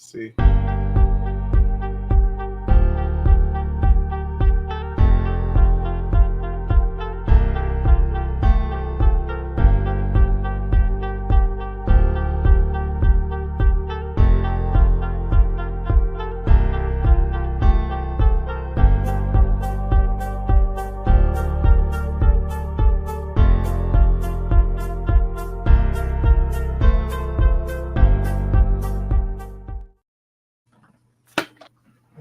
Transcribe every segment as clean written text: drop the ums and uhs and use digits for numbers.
Let's see.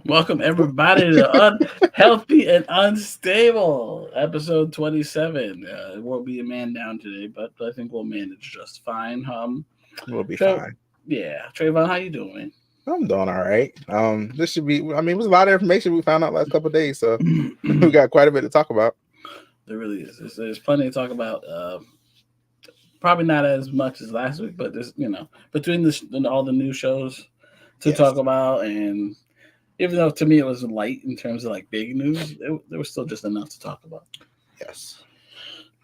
Welcome everybody to Unhealthy and Unstable, episode 27. It won't be a man down today, but I think we'll manage just fine. We'll be fine. Yeah, Trayvon, how you doing? I'm doing all right. This should be. I mean, it was a lot of information we found out last couple of days, so we got quite a bit to talk about. There really is. There's plenty to talk about. Probably not as much as last week, but there's between all the new shows to talk about, and even though to me it was light in terms of like big news, there was still just enough to talk about. Yes.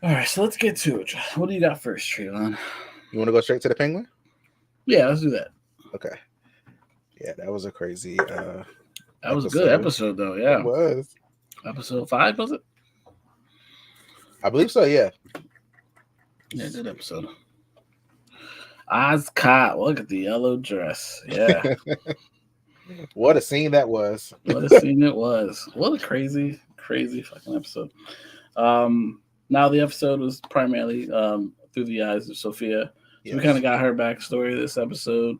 All right, so let's get to it. What do you got first, Trayvon? You want to go straight to the Penguin? Yeah, let's do that. Okay. Yeah, that was a crazy. That was a good episode, though. Yeah, it was. Episode 5, was it? I believe so. Yeah. Yeah, good episode. Oscott, look at the yellow dress. Yeah. What a scene that was. What a scene it was. What a crazy, crazy fucking episode. Now the episode was primarily through the eyes of Sophia. So we kind of got her backstory this episode.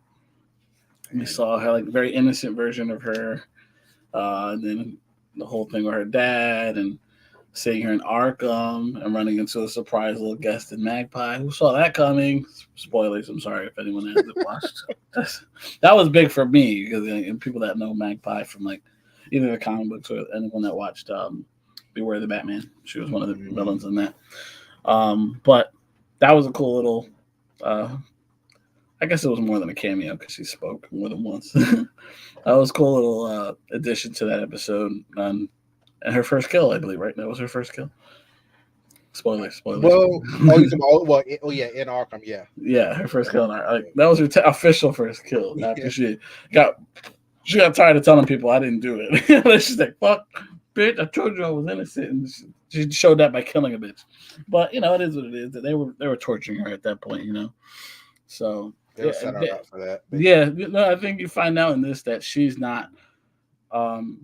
We saw her like very innocent version of her. And then the whole thing with her dad and seeing her in Arkham and running into a surprise little guest in Magpie. Who saw that coming? Spoilers, I'm sorry if anyone hasn't watched. That was big for me because people that know Magpie from like either the comic books or anyone that watched Beware the Batman. She was one of the villains in that. But that was a cool little I guess it was more than a cameo because she spoke more than once. That was a cool little addition to that episode. And her first kill, I believe, right? That was her first kill. Spoilers. Well, in Arkham, yeah. Yeah, her first kill. That was her official first kill. After she got tired of telling people I didn't do it. She's like, "Fuck, bitch! I told you I was innocent." And she showed that by killing a bitch. But it is what it is. They were torturing her at that point, So they set her up for that. Yeah, I think you find out in this that she's not.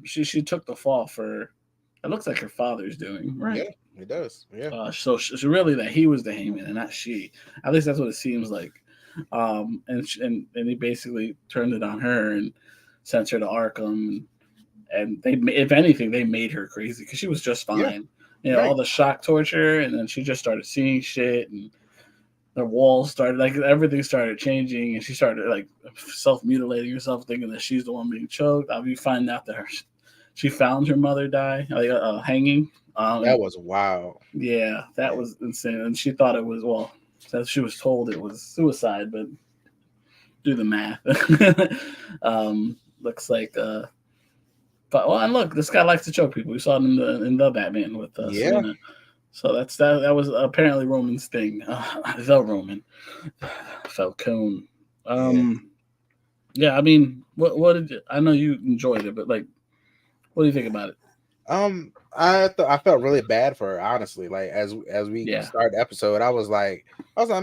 She took the fall for. It looks like her father's doing, right? Yeah, it does. Yeah. So really that he was the Heyman and not she. At least that's what it seems like. And he basically turned it on her and sent her to Arkham. And they, if anything, they made her crazy because she was just fine. Yeah. All the shock torture, and then she just started seeing shit, and the walls started everything started changing, and she started like self-mutilating herself, thinking that she's the one being choked. You find out that she found her mother die, hanging. That was wild. Yeah, that was insane. And she thought it was, as she was told it was suicide, but do the math. Looks like, and look, this guy likes to choke people. We saw it in the Batman with Selena. So that was apparently Roman's thing. The Roman. Falcone. Yeah, I mean, what did you, I know you enjoyed it, but like, what do you think about it? I felt really bad for her, honestly. Like as we start the episode, I was like,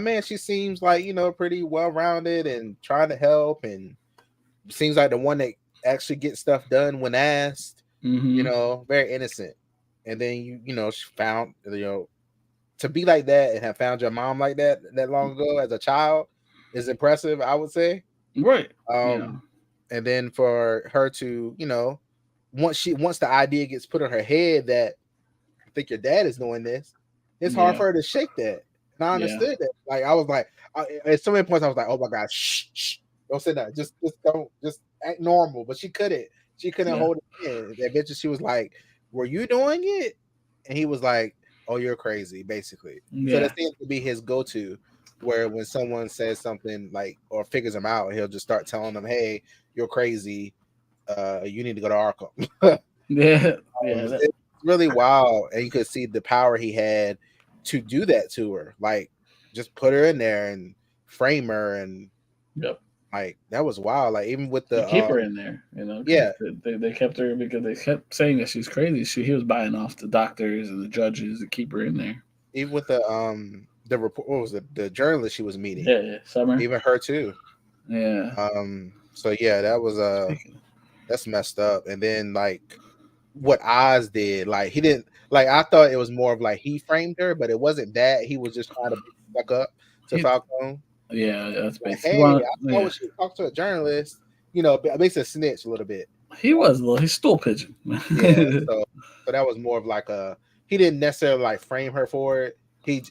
man, she seems like pretty well rounded and trying to help, and seems like the one that actually gets stuff done when asked. Very innocent. And then she found to be like that and have found your mom like that long ago as a child is impressive, I would say. Right. And then for her to once the idea gets put in her head that I think your dad is doing this, it's hard for her to shake that. And I understood that. Like I was like, at so many points I was like, oh my God, shh, don't say that. Just act normal. But she couldn't. She couldn't hold it in. Eventually she was like, were you doing it? And he was like, oh, you're crazy, basically. Yeah. So that seems to be his go-to, where when someone says something like or figures him out, he'll just start telling them, hey, you're crazy. You need to go to Arkham. It's really wild, and you could see the power he had to do that to her. Like, just put her in there and frame her, and Like that was wild. Like even with They the keep her in there, you know. yeah, they kept her because they kept saying that she's crazy. He was buying off the doctors and the judges to keep her in there. even with the report, what was it? The journalist she was meeting. Yeah, Summer. Even her too. Yeah. So yeah, that was that's messed up. And then like what Oz did, like he didn't like. I thought it was more of like he framed her, but it wasn't that. He was just trying to be stuck up to Falcone. Yeah, that's Like, basically. hey, I thought she talked to a journalist. You know, basically a snitch a little bit. He was a little. He's stool pigeon. Yeah, so that was more of like he didn't necessarily like frame her for it. He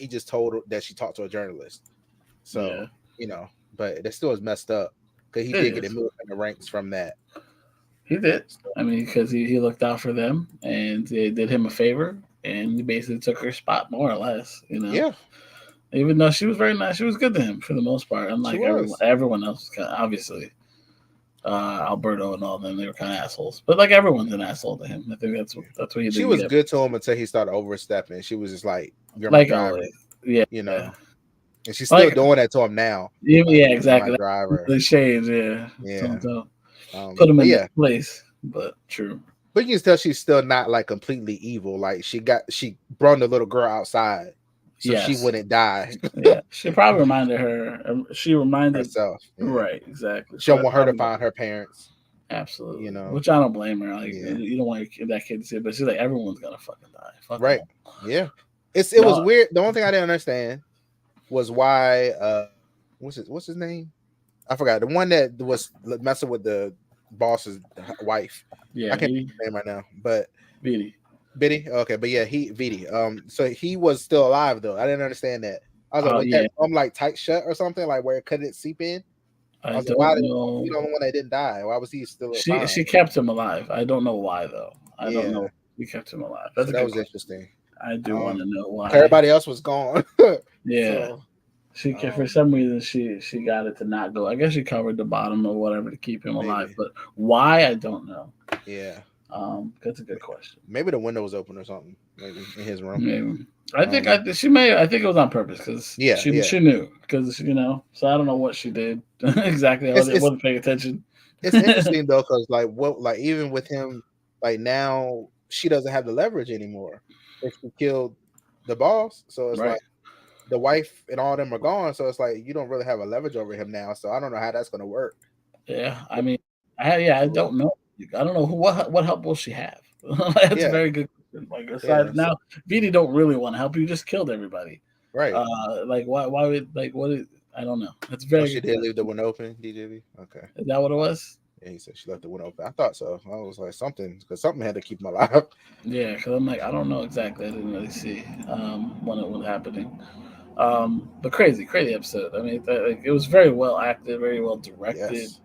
just told her that she talked to a journalist. So yeah. you know, but that still is messed up because he did get moved in the ranks from that. He did. I mean, because he looked out for them and they did him a favor, and he basically took her spot more or less. You know. Yeah. Even though she was very nice, she was good to him for the most part. Unlike everyone else, obviously. Alberto and all them, they were kind of assholes. But like everyone's an asshole to him. I think that's what he did. She was good to him until he started overstepping. She was just like, "You're like my driver." Yeah, you know. Yeah. And she's still doing that to him now. Yeah, exactly. My driver. The shades, yeah. Put him in that place, but true. But you can tell she's still not like completely evil. Like she brought the little girl outside. So she wouldn't die. Yeah, she probably reminded her. She reminded herself. Yeah. Right, exactly. She don't want her to find her parents. Absolutely. You know, which I don't blame her. Like you don't want that kid to see it, but she's like, everyone's gonna fucking die. Right. Yeah. It was weird. The only thing I didn't understand was why. What's his name? I forgot. The one that was messing with the boss's wife. Yeah, I can't remember his name right now, but Biddy. Okay, but yeah, Vidi. So he was still alive though. I didn't understand that. I was like, that like tight shut or something, like where it couldn't seep in. I was like, why did you the only one that didn't die? Why was he still alive? She kept him alive. I don't know why though. I don't know. She kept him alive. That was interesting. I do want to know why. Everybody else was gone. Yeah. So, she for some reason she got it to not go. I guess she covered the bottom or whatever to keep him alive, but why I don't know. Yeah. That's a good question. Maybe the window was open or something, maybe in his room. Maybe. I think I think it was on purpose because she knew because so I don't know what she did exactly. I wasn't paying attention. It's interesting though because like even with him, like now she doesn't have the leverage anymore. If she killed the boss, so it's like the wife and all of them are gone, so it's like you don't really have a leverage over him now. So I don't know how that's going to work. Yeah, I mean, I don't know. I don't know what help will she have. That's a very good question. Like aside now, Vidi don't really want to help. You just killed everybody, right? Like why would I don't know. That's very. She did leave the window open, DJV. Okay, is that what it was? Yeah, he said she left the window open. I thought so. I was like something because something had to keep him alive. Yeah, because I'm like I don't know exactly. I didn't really see when it was happening. But crazy episode. I mean, it was very well acted, very well directed. Yes.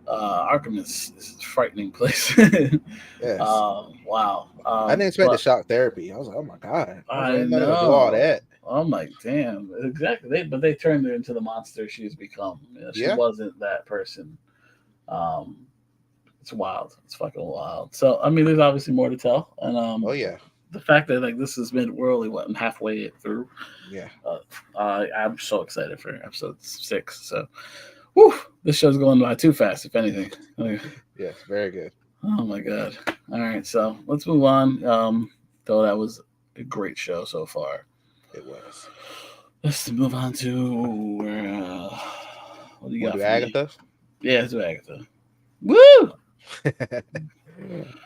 Arkham is a frightening place. Yes. Wow. I didn't expect the shock therapy. I was like, oh my god. I know. Do all that. I'm like, damn. Exactly. But they turned her into the monster she's become. She wasn't that person. It's wild. It's fucking wild. So I mean, there's obviously more to tell. And oh yeah. The fact that like this has been we're only halfway through. Yeah. I'm so excited for episode 6. So. Woo! This show's going by too fast, if anything. Yes, very good. Oh my god! All right, so let's move on. Though that was a great show so far. It was. Let's move on to what do you got? Agatha? Yeah, let's do Agatha. Woo!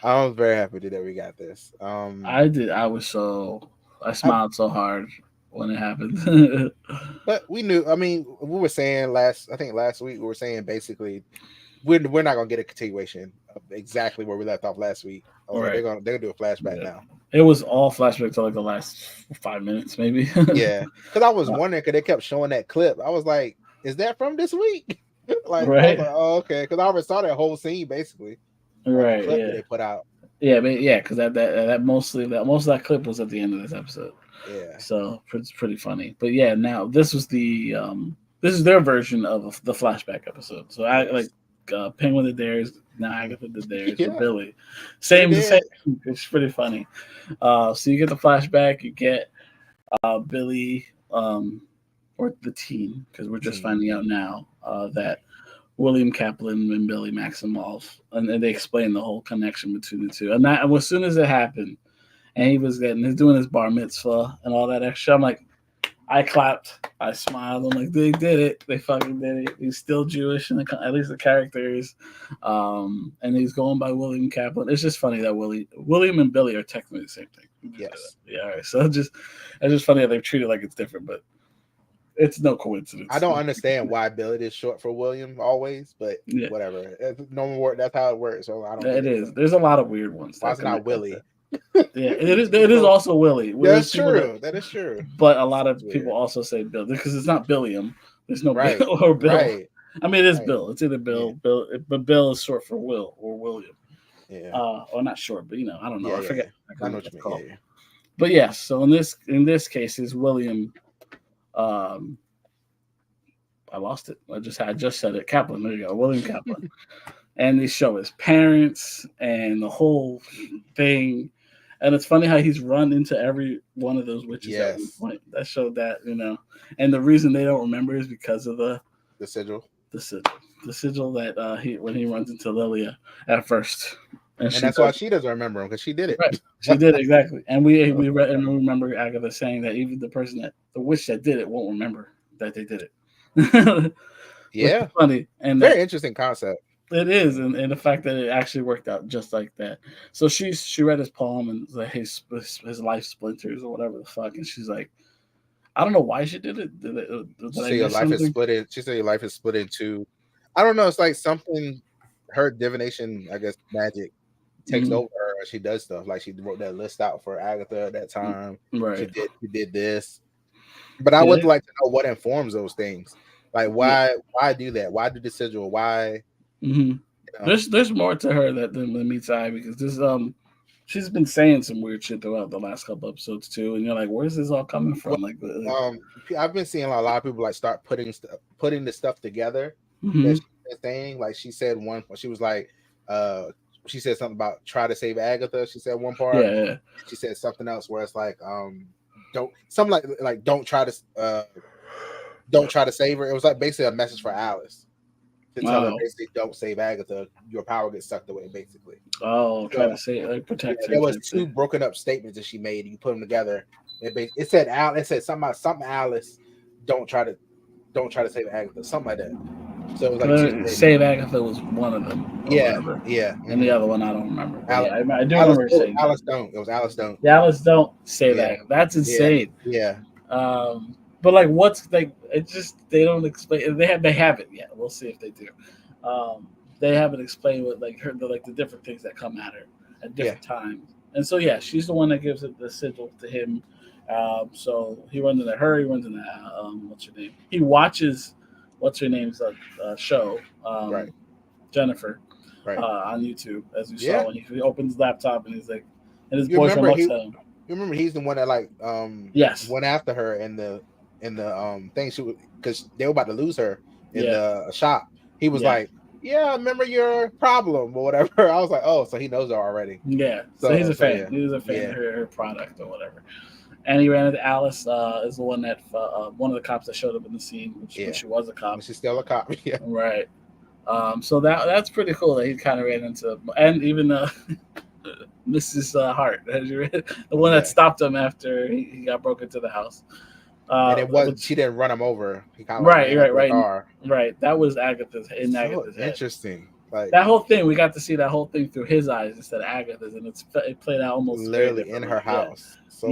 I was very happy that we got this. I did. I smiled so hard when it happened. But we knew. I mean, we were saying last week we were saying basically we're not gonna get a continuation of exactly where we left off last week. Right. They're gonna do a flashback now. It was all flashback to like the last 5 minutes, maybe. Yeah, because I was wondering because they kept showing that clip. I was like, "Is that from this week?" Like, right. Oh, okay. Because I already saw that whole scene basically. Right. The clip that they put out. Yeah, but because that most of that clip was at the end of this episode. Yeah. So it's pretty funny. But yeah, now this was this is their version of the flashback episode. So I like Penguin did theirs, now Agatha did theirs with Billy. Same. It's pretty funny. So you get the flashback, you get Billy or the teen, because we're just finding out now. that William Kaplan and Billy Maximoff, and they explain the whole connection between the two. And that, as soon as it happened, and he's doing his bar mitzvah and all that extra, I'm like, I clapped, I smiled. I'm like, they did it. They fucking did it. He's still Jewish, and at least the characters. And he's going by William Kaplan. It's just funny that William and Billy are technically the same thing. Yes. Yeah. All right. So it's just funny how they've treated like it's different, but it's no coincidence. I don't understand why Billy is short for William always, but whatever. Normal word. That's how it works. So I don't. It is. There's a lot of weird ones. Why is it not Willie? Yeah, it is. It is also Willie. That's true. That is true. But a lot of people also say Bill because it's not Billiam. There's no Bill or Bill. Right. I mean, it is Bill. It's either Bill, but Bill is short for Will or William. Yeah. Or not short, but I don't know. Yeah, I forget. I know what you mean. Yeah. But yes, so in this case, is William. I lost it. I just said it. Kaplan. There you go. William Kaplan. And they show his parents and the whole thing. And it's funny how he's run into every one of those witches at one point. That showed that, And the reason they don't remember is because of the sigil. The sigil that when he runs into Lilia at first. And that's why she doesn't remember him, because she did it. Right. She did it, exactly. And we read and remember Agatha saying that even the witch that did it won't remember that they did it. Yeah. Funny. And very interesting concept. It is, and the fact that it actually worked out just like that. So she read his poem and like his life splinters or whatever the fuck, and she's like, I don't know why she did it. She your life is split in. She said your life is split into. I don't know. It's like something. Her divination, I guess, magic takes over her. She does stuff like she wrote that list out for Agatha at that time. Right. She did this, but I would like to know what informs those things. Like why do that? Why do the sigil? Why? There's more to her than meets eye, because this she's been saying some weird shit throughout the last couple episodes too, and you're like, where's this all coming from? I've been seeing a lot of people like start putting the stuff together. That she's saying, like she said one, she was like, she said something about try to save Agatha. She said one part. Yeah. She said something else where it's like don't try to save her. It was like basically a message for Alice. To tell her basically don't save Agatha, your power gets sucked away, basically. Oh, try to save, like protect her. There was two broken up statements that she made, and you put them together. It said something about something Alice, don't try to save Agatha, something like that. So it was like save Agatha was one of them. Yeah. And the other one I don't remember. I do remember saying Alice don't. It was Alice don't. The Alice don't save Agatha. That's insane. Yeah. But like, what's like? It just they don't explain. They haven't yet. We'll see if they do. They haven't explained what like the different things that come at her at different times. And so she's the one that gives the sigil to him. So he runs into her. He runs into what's her name? He watches what's her name's show. Jennifer. Right. On YouTube, as you saw when he opens his laptop and he's like, and his boyfriend looks at him. You remember he's the one that like went after her in the thing because they were about to lose her in the shop. He was like, I remember your problem or whatever. I was like, oh, so he knows her already. Yeah. So he's a fan. Yeah. He was a fan of her product or whatever. And he ran into Alice, is the one that one of the cops that showed up in the scene, when she was a cop. She's still a cop. Yeah. Right. So that's pretty cool that he kind of ran into, and even Mrs. Hart, the one that stopped him after he got broke into the house. And she didn't run him over. He kind of right. That was Agatha's Agatha's head. Interesting. Like that whole thing, we got to see that whole thing through his eyes instead of Agatha's, and it played out almost literally in her house. So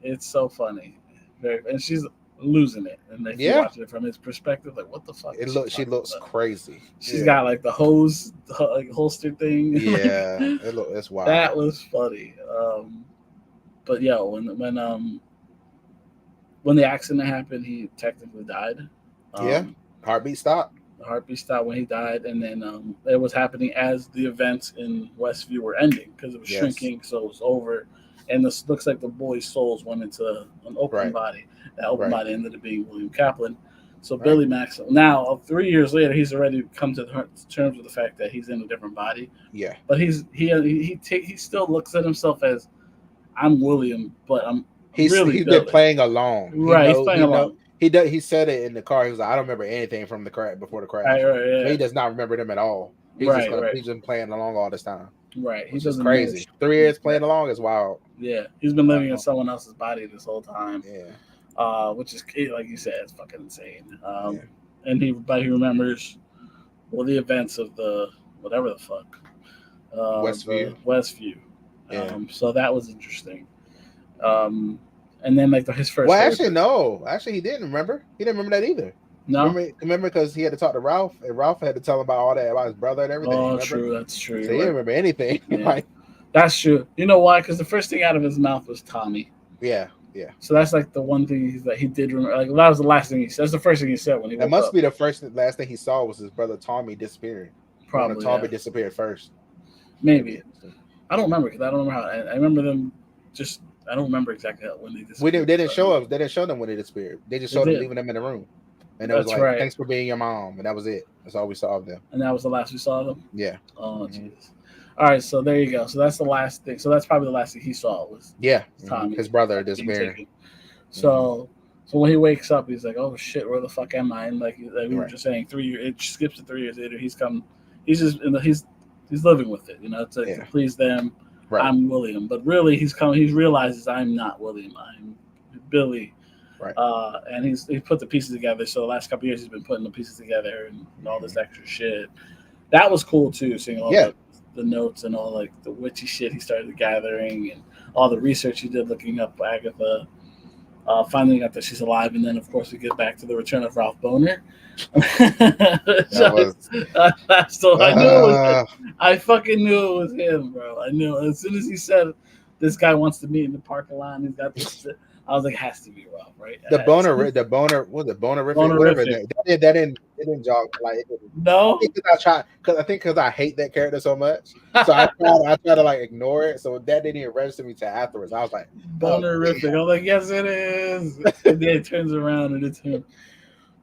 it's so funny. And she's losing it, and if you're watching it from his perspective, like what the fuck? She looks crazy. She's got like the hose, holster thing. Yeah, it's wild. That was funny. But when the accident happened, he technically died. Heartbeat stopped. The heartbeat stopped when he died, and then it was happening as the events in Westview were ending because it was shrinking, so it was over. And this looks like the boy's souls went into an open body. That open body ended up being William Kaplan. So Billy Maximoff. Now, 3 years later, he's already come to terms with the fact that he's in a different body. Yeah. But he still looks at himself as, I'm William, but I'm He's been playing along. Right, he's playing along. He said it in the car. He was like, I don't remember anything from the crash before the crash. Right, So he does not remember them at all. He's been playing along all this time. Right. Which is crazy. 3 years playing along is wild. Yeah. He's been living in someone else's body this whole time. Yeah. Which is, like you said, it's fucking insane. And he remembers the events of the whatever the fuck. Westview. Yeah. So that was interesting. And then like his first. Well, actually, no. Actually, he didn't remember. He didn't remember that either. No. Remember because he had to talk to Ralph, and Ralph had to tell him about all that about his brother and everything. Oh, true. That's true. So he didn't remember anything. Yeah. That's true. You know why? Because the first thing out of his mouth was Tommy. Yeah. Yeah. So that's like the one thing that he did remember. Like that was the last thing he said. That's the first thing he said when he. That must be the last thing he saw was his brother Tommy disappearing. Probably. Tommy disappeared first. Maybe. I don't remember because I don't remember how. I remember them just. I don't remember exactly when they disappeared. They didn't show us. They didn't show them when they disappeared. They just showed them leaving them in the room. And it was like, right. Thanks for being your mom. And that was it. That's all we saw of them. And that was the last we saw of them? Yeah. Oh, Jesus. All right, so there you go. So that's the last thing. So that's probably the last thing he saw was Tommy. His brother disappearing. So when he wakes up, he's like, oh, shit, where the fuck am I? And like we were just saying, 3 years. It skips to 3 years later. He's living with it, to please them. Right. I'm William. But really, he realizes I'm not William. I'm Billy. Right. And he put the pieces together. So the last couple of years, he's been putting the pieces together and all this extra shit. That was cool too, seeing all the notes and all like the witchy shit he started gathering and all the research he did looking up Agatha. Finding out that she's alive, and then of course we get back to the return of Ralph Boner. I fucking knew it was him, bro. I knew as soon as he said this guy wants to meet in the parking lot. He's got this. I was like, it has to be Ralph, right? The boner, what was it? Bonerific, whatever. That didn't jog like it didn't. No, because I hate that character so much, so I try to like ignore it. So that didn't even register me till afterwards. I was like, bonerific. I was like, yes, it is. And then it turns around and it's him.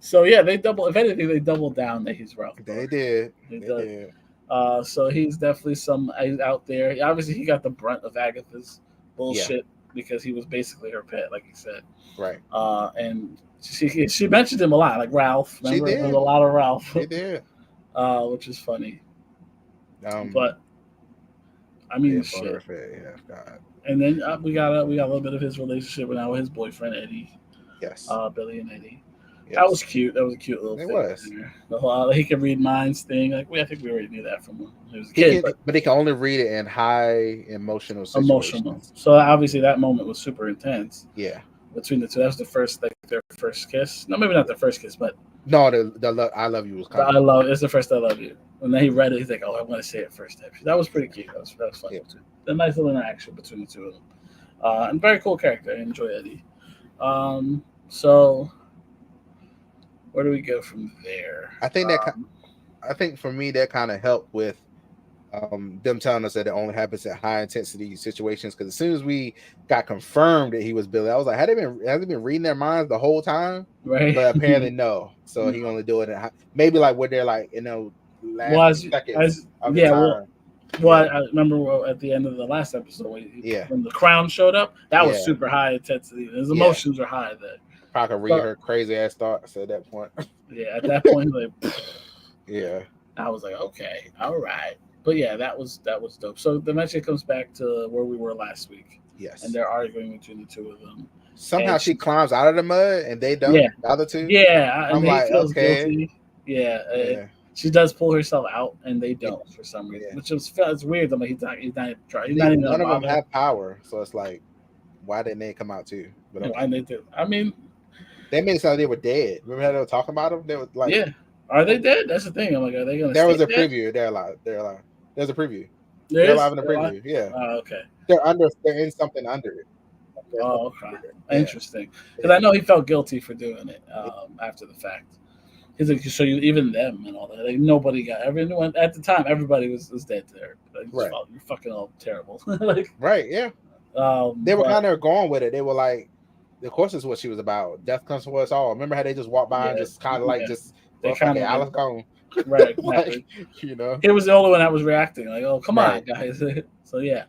So yeah, they doubled down that he's Ralph. They did. They did. So he's definitely he's out there. Obviously, he got the brunt of Agatha's bullshit. Yeah. Because he was basically her pet, like you said. Right. And she mentioned him a lot, like Ralph. Remember? She did. There was a lot of Ralph. She did. Which is funny. But I mean, shit. Yeah, God. And then we got a little bit of his relationship now with his boyfriend Eddie. Yes. Billy and Eddie. Yes. That was cute. That was a cute little thing. It was. The whole he could read minds thing. Like I think we already knew that from when he was a kid. But he can only read it in high emotional situations. So obviously that moment was super intense. Yeah. Between the two, that was their first kiss. No, maybe not their first kiss, but no, the I love you was kind of. It's the first I love you. And then he read it. He's like, oh, I want to say it first. That was pretty cute. That was funny too. A nice little interaction between the two of them. And very cool character. I enjoy Eddie. So. Where do we go from there? I think for me that kind of helped with them telling us that it only happens at high intensity situations. Because as soon as we got confirmed that he was Billy, I was like, has he been reading their minds the whole time? Right. But apparently no. So he only do it maybe like when they're like last seconds. Well, I remember at the end of the last episode when the crown showed up, that was super high intensity. His emotions were high then. I could read her crazy ass thoughts at that point. Yeah, at that point, like, yeah, I was like, okay, all right, but yeah, that was dope. So the match comes back to where we were last week. Yes, and they're arguing between the two of them. Somehow she climbs out of the mud, and they don't. Yeah, the other two. Yeah, I'm like, okay. Guilty. Yeah. She does pull herself out, and they don't for some reason, which it's weird. I'm like, he's not even. None of them have power, so it's like, why didn't they come out too? But why they do? I mean. They made it sound like they were dead. Remember how they were talking about them? They were like, yeah. Are they dead? That's the thing. I'm like, are they going to? There was a preview. They're alive. There's a preview. They're alive in the preview. Yeah. Oh, okay. They're in something under it. Oh, okay. Yeah. Interesting. Because I know he felt guilty for doing it after the fact. He's like, so even them and all that. Like nobody got everyone at the time. Everybody was dead there. Like, right. You're fucking all terrible. Right. Yeah. They were kind of going with it. They were like. Of course, it's what she was about. Death comes for us all. Remember how they just walked by and just kind of like they kind of Alice Cone, right? Like, He was the only one that was reacting. Like, oh, come on, guys. So yeah,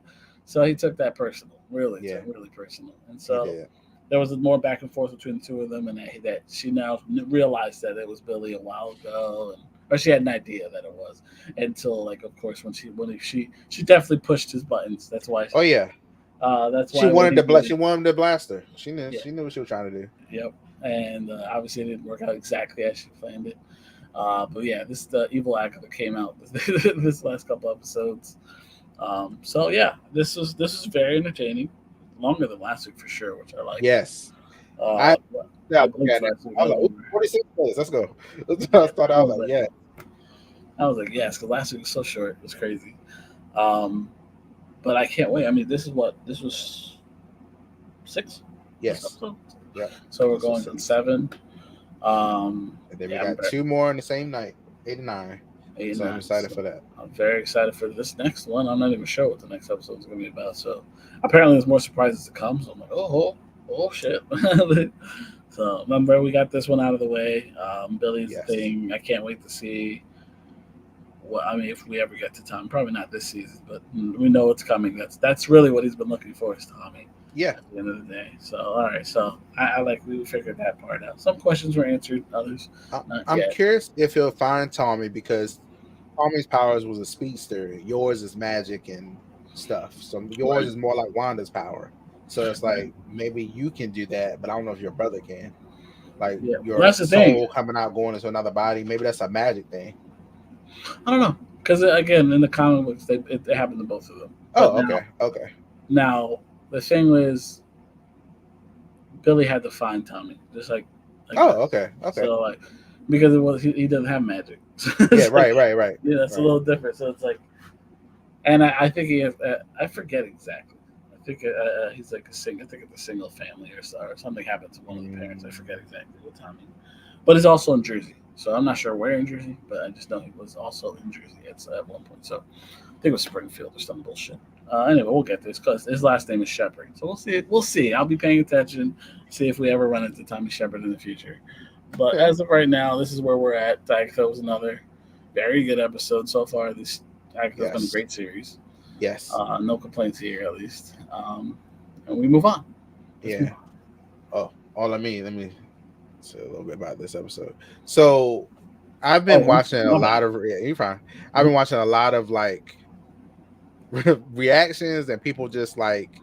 so he took that personal, really personal. And so there was more back and forth between the two of them, and that she now realized that it was Billy a while ago, or she had an idea that it was until, like, of course, when she definitely pushed his buttons. That's why. Oh yeah. That's why she wanted to blast her. She knew. Yeah. She knew what she was trying to do. Yep. And obviously, it didn't work out exactly as she planned it. But yeah, this is the evil Agatha that came out this last couple episodes. So yeah, this is very entertaining. Longer than last week for sure, which I like. Yes. I was like, 46 minutes. Let's go. I thought I was like, yeah. I was like, yes, because last week was so short. It was crazy. But I can't wait. I mean, this was 6? Yes. Yeah. So we're going to 7. And then we got 2 more on the same night, 8 and 9. So I'm excited for that. I'm very excited for this next one. I'm not even sure what the next episode is going to be about. So apparently there's more surprises to come. So I'm like, oh shit. So remember, we got this one out of the way. Billy's thing. I can't wait to see. If we ever get to Tommy, probably not this season, but we know it's coming. That's really what he's been looking for, is Tommy. Yeah. At the end of the day. So all right. So I like we figured that part out. Some questions were answered, others. I'm curious if he'll find Tommy, because Tommy's powers was a speedster. Yours is magic and stuff. So yours is more like Wanda's power. So it's like, maybe you can do that, but I don't know if your brother can. Like your soul coming out, going into another body. Maybe that's a magic thing. I don't know, because again, in the comic books, it happened to both of them. Okay. Now the thing is, Billy had to find Tommy, just like okay. So like, because he doesn't have magic. Yeah, right. Yeah, it's a little different. So it's like, and I think he has. I forget exactly. I think he's like I think it's a single family or something happened to one of the parents. I forget exactly what Tommy. But he's also in Jersey, so I'm not sure where in Jersey. But I just know he was also in Jersey at one point. So I think it was Springfield or some bullshit. Anyway, we'll get this because his last name is Shepard. So we'll see. I'll be paying attention. See if we ever run into Tommy Shepard in the future. But as of right now, this is where we're at. Agatha was another very good episode so far. This Agatha's been a great series. Yes. No complaints here, at least. And we move on. Let's move on. Let me say a little bit about this episode. So I've been watching a lot of. Yeah, you're fine. I've been watching a lot of like reactions and people just like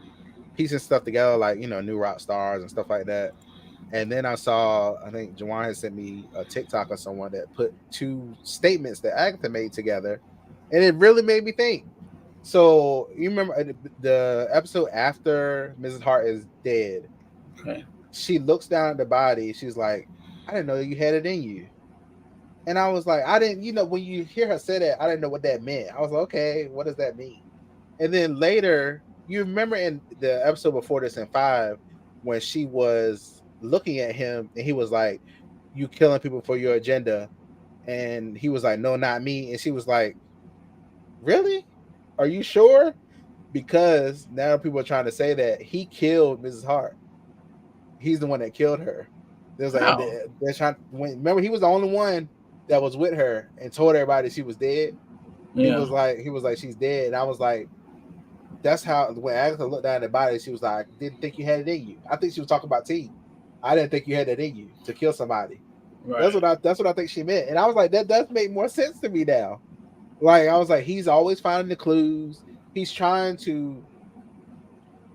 piecing stuff together, like new rock stars and stuff like that. And then I think Juwan had sent me a TikTok of someone that put 2 statements that Agatha made together, and it really made me think. So you remember the episode after Mrs. Hart is dead? Okay. She looks down at the body. She's like, "I didn't know you had it in you." And I was like, I didn't. When you hear her say that, I didn't know what that meant. I was like, okay, what does that mean? And then later, you remember in the episode before this in 5, when she was looking at him and he was like, "You killing people for your agenda," and he was like, "No, not me." And she was like, "Really? Are you sure?" Because now people are trying to say that he killed Mrs. Hart. He's the one that killed her. There's like they're trying. Remember, he was the only one that was with her and told everybody she was dead. Yeah. He was like she's dead, and I was like, that's how when Agatha looked down at the body, she was like, "Didn't think you had it in you." I think she was talking about T. I didn't think you had that in you to kill somebody. Right. That's what I think she meant. And I was like, that does make more sense to me now. Like, I was like, he's always finding the clues. He's trying to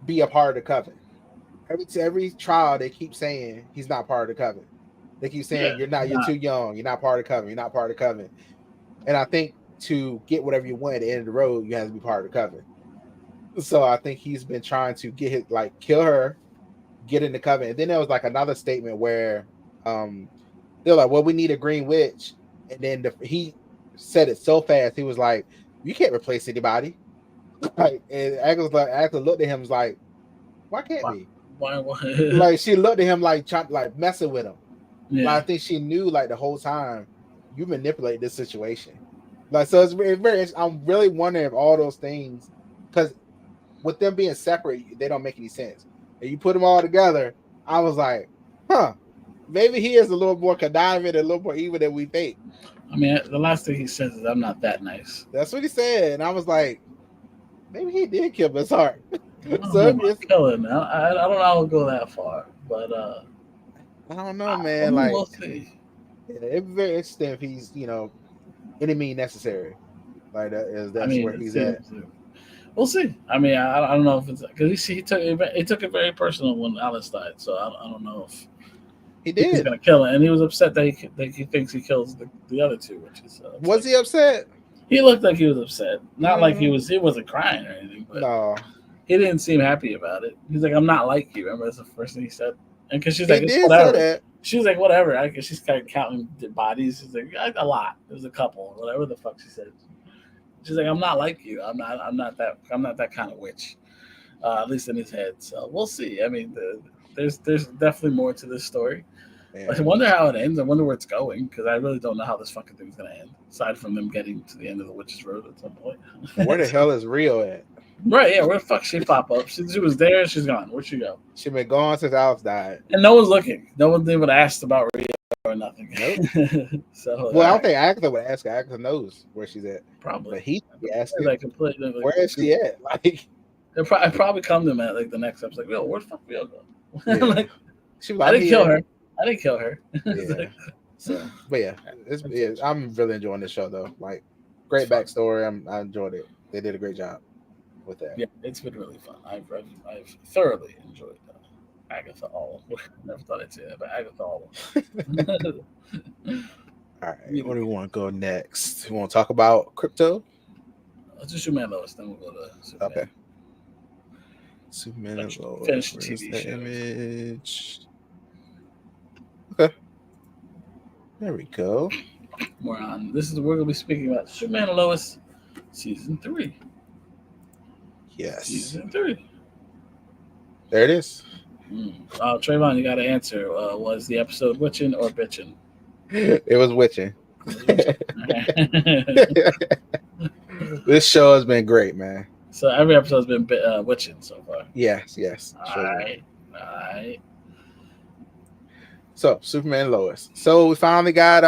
be a part of the coven. Every trial, they keep saying he's not part of the coven. They keep saying you're too young. You're not part of the coven. You're not part of the coven. And I think to get whatever you want at the end of the road, you have to be part of the coven. So I think he's been trying to kill her, get in the coven. And then there was like another statement where they're like, well, we need a green witch. And then he said it so fast, he was like, you can't replace anybody. Like, and Agatha looked at him, was like, why can't we? Why? Like, she looked at him like messing with him. Yeah. Like, I think she knew like the whole time you manipulate this situation. Like, so it's very. I'm really wondering if all those things, because with them being separate, they don't make any sense. And you put them all together, I was like, maybe he is a little more conniving and a little more evil than we think. I mean, the last thing he says is, "I'm not that nice." That's what he said, and I was like, maybe he did kill Miss Hart. So killing. I don't know. I'll go that far, But I don't know, man. We'll see. It'd be very interesting if he's, any mean necessary. Like that's where he's at. We'll see. I mean, I don't know if it's because he took it very personal when Alice died. So I don't know if he did. He's gonna kill it, and he was upset that he thinks he kills the other two. Which is was he upset? He looked like he was upset. Not like he wasn't crying or anything. But no, he didn't seem happy about it. He's like, "I'm not like you." Remember, that's the first thing he said. And because she's like, "It's whatever." She was like, "Whatever." Because she's kind of counting the bodies. She's like, "A lot." There's a couple, whatever the fuck she said. She's like, "I'm not like you. I'm not that kind of witch." At least in his head. So we'll see. I mean, there's definitely more to this story. Yeah. I wonder how it ends. I wonder where it's going because I really don't know how this fucking thing's gonna end. Aside from them getting to the end of the Witch's Road at some point. Where the hell is Rio at? Right, yeah. Where the fuck she pop up? She was there. She's gone. Where'd she go? She been gone since Alice died. And no one's looking. No one's even asked about Rio or nothing. Nope. So I don't think Agatha would ask her. Agatha knows where she's at. Probably. But he asking, like completely. Where is she at? Like, I probably come to him at like the next episode. Like, yo, where the fuck Rio go? Yeah. Like, she was like, I didn't kill her. I didn't kill her. Yeah. So, but yeah, I'm really enjoying this show though. Like, great backstory. I enjoyed it. They did a great job with that. Yeah, it's been really fun. I've thoroughly enjoyed Agatha All. Never thought I'd say that, but Agatha All. All right, where do we want to go next? We want to talk about crypto. Let's do Superman Lois, then we'll go to Superman. Okay. Superman and Lois. Finish the TV show. Image. Okay. There we go. We're going to be speaking about Superman and Lois season 3. Yes. Season 3. There it is. Trayvon, you got to answer. Was the episode witching or bitching? It was witching. This show has been great, man. So every episode's been witching so far. Yes. All right. So Superman and Lois. So we finally got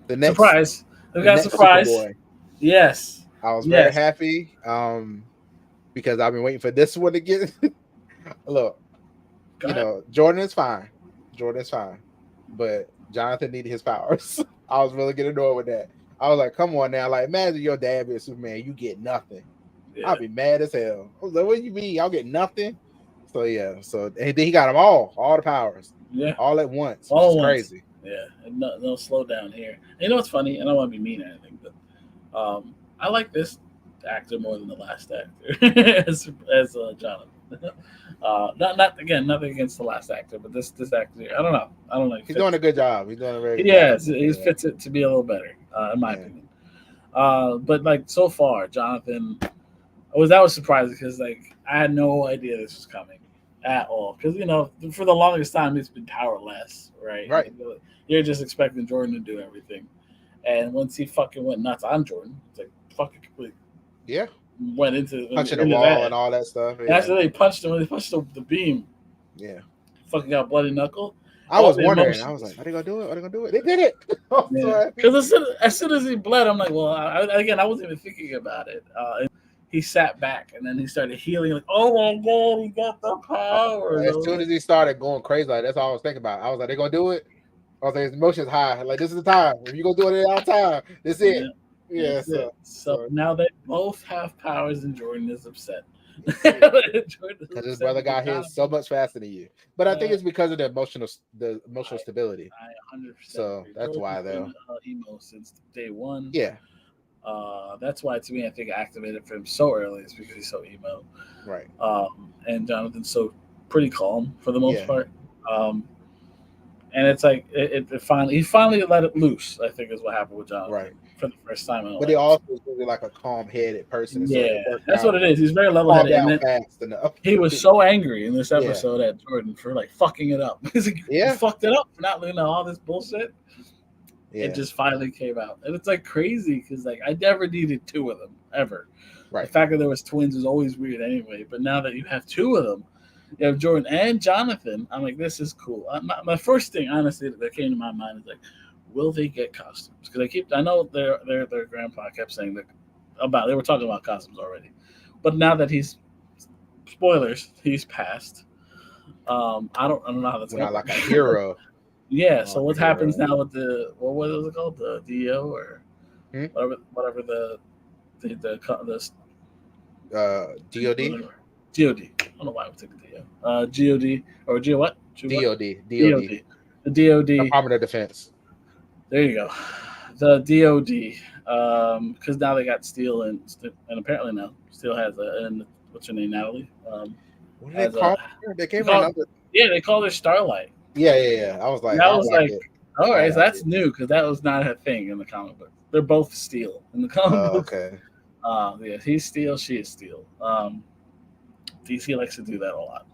the next surprise. We got a surprise. Superboy. Yes. I was very happy because I've been waiting for this one to get. Look, Jordan is fine. But Jonathan needed his powers. I was really getting annoyed with that. I was like, come on now. Like, imagine your dad being Superman. You get nothing. Yeah. I'd be mad as hell. I was like, what do you mean? Y'all get nothing? So, yeah. So, and then he got them all the powers. Yeah. All at once. All at once. Crazy. Yeah. No slow down here. And you know what's funny? I don't want to be mean or anything, but I like this actor more than the last actor as Jonathan. Nothing against the last actor, but this actor, I don't know. He's doing a good job. He's doing a very good job. He fits it to be a little better, in my opinion. But like so far, Jonathan, that was surprising because like I had no idea this was coming at all. Because for the longest time it's been powerless, right? Right. You're just expecting Jordan to do everything, and once he fucking went nuts on Jordan, it's like fucking complete. Yeah. Went into punching the wall and all that stuff. Yeah. After they punched him, they punched the beam. Yeah. Fucking got bloody knuckle. I was wondering. I was like, are they gonna do it? They did it. Because as soon as he bled, I'm like, well, I wasn't even thinking about it. And he sat back and then he started healing. Like, oh my god, he got the power. As soon as he started going crazy, like that's all I was thinking about. I was like, they gonna do it. I was like, his emotions high. Like this is the time. If you gonna do it all the time, this is it. Yeah, so now they both have powers, and Jordan is upset because his brother got his so much faster than you. But I think it's because of the emotional stability. I 100%. So that's why though. Emo since day one. Yeah. That's why to me I think I activated for him so early. It's because he's so emo. Right. And Jonathan's so pretty calm for the most part. And it's like he finally let it loose. I think is what happened with Jonathan. Right. For the first time. But he also is really like a calm-headed person. Yeah, that's what it is. He's very level-headed. Fast enough. He was so angry in this episode at Jordan for like fucking it up. He's like, you fucked it up for not learning all this bullshit. Yeah. It just finally came out, and it's like crazy because like I never needed two of them ever. Right. The fact that there was twins is always weird anyway, but now that you have two of them, you have Jordan and Jonathan. I'm like, this is cool. My first thing, honestly, that came to my mind is like, will they get costumes? Because I know their grandpa kept saying that they were talking about costumes already, but now that he's passed, I don't know how that's going. Not like a hero. Yeah. So what happens now with what was it called? The DO or whatever the DOD. DOD. I don't know why I would take the DO. GOD or G what? DOD. DOD. The DOD. Department of Defense. There you go. The DOD. Because now they got Steel and apparently now Steel has what's her name, Natalie? What did they call her? They gave her another. Yeah, they called her Starlight. Yeah. I was like, all right, so that's new because that was not a thing in the comic book. They're both Steel in the comic book. Okay. Yeah, he's Steel, she is Steel. DC likes to do that a lot,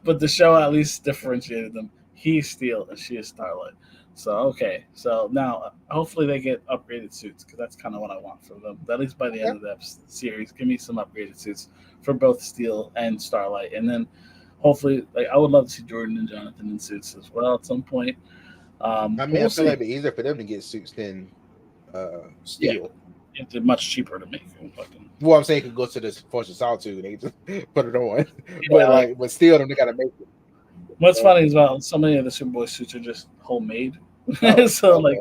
but the show at least differentiated them. He's Steel and she is Starlight. So okay, so now hopefully they get upgraded suits because that's kind of what I want from them. At least by the end of the series, give me some upgraded suits for both Steel and Starlight, and then hopefully, like I would love to see Jordan and Jonathan in suits as well at some point. I mean, I feel like it'd be easier for them to get suits than Steel. Yeah. It's much cheaper to make. Well, I'm saying you could go to this Force of Solitude and they just put it on, but still, they gotta make it. What's funny is so many of the Superboy suits are just homemade. So like,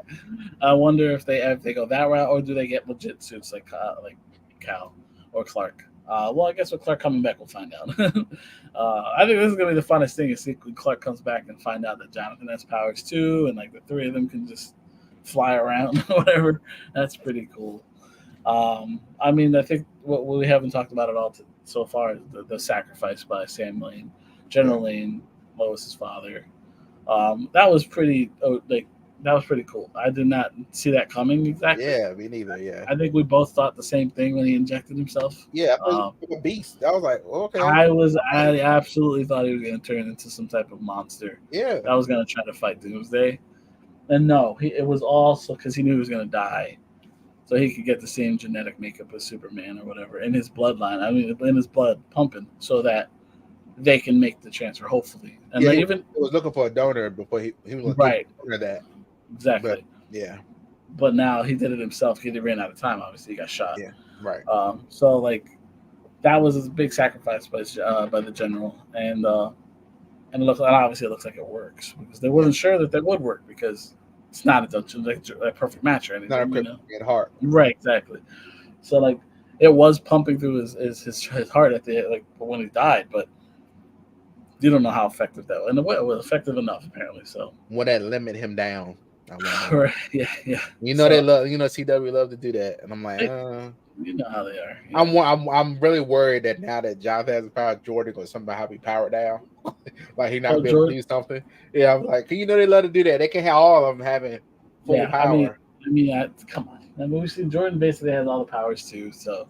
I wonder if they go that route or do they get legit suits like Cal or Clark. Well, I guess with Clark coming back, we'll find out. I think this is gonna be the funnest thing is see when Clark comes back and find out that Jonathan has powers too, and like the three of them can just fly around or whatever. That's pretty cool. I mean, I think what we haven't talked about at all so far is the sacrifice by Sam Lane, General Lane, Lois's father. That was pretty that was pretty cool. I did not see that coming exactly. Yeah, me neither. Yeah, I think we both thought the same thing when he injected himself. Yeah, I thought he was a beast. I was like, okay. I absolutely thought he was going to turn into some type of monster. Yeah, I was going to try to fight Doomsday, and no, it was also because he knew he was going to die. So he could get the same genetic makeup as Superman or whatever in his bloodline. I mean, in his blood pumping, so that they can make the transfer. Hopefully, and he was looking for a donor before he was right. That exactly. But now he did it himself. He ran out of time. Obviously, he got shot. Yeah, right. So like that was a big sacrifice by the general, and obviously it looks like it works because they wasn't sure that would work because. It's not a perfect match or anything. Not a perfect heart. Right, exactly. So like it was pumping through his heart at the when he died, but you don't know how effective that was. And it was effective enough apparently. So would that limit him down? Right. Yeah. You know they love. You know CW love to do that, and I'm like, you know how they are. Yeah. I'm really worried that now that Jonathan has the power, Jordan going to somehow be powered down, like he not be able to do something. Yeah, I'm like, you know they love to do that. They can have all of them having full power. I mean, come on. I mean, we see Jordan basically has all the powers too. So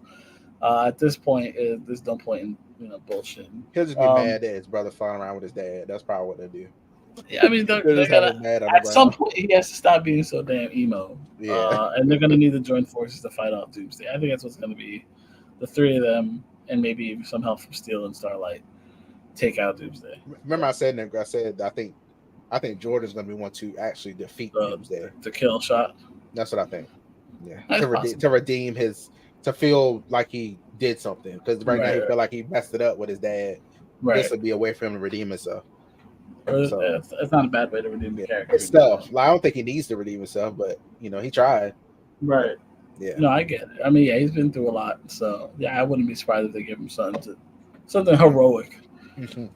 at this point, there's no point in bullshit. He'll just be mad that his brother flying around with his dad. That's probably what they do. Yeah, I mean, at some point he has to stop being so damn emo. Yeah, and they're gonna need to join forces to fight off Doomsday. I think that's what's gonna be the three of them, and maybe some help from Steel and Starlight take out Doomsday. Remember, I said I think Jordan's gonna be one to actually defeat Doomsday, to kill shot. That's what I think. Yeah, to redeem to feel like he did something because now he feel like he messed it up with his dad. Right, this would be a way for him to redeem himself. So, it's not a bad way to redeem the character. It's tough. Like, I don't think he needs to redeem himself, but he tried. Right. Yeah. No, I get it. I mean, he's been through a lot, so I wouldn't be surprised if they give him something heroic,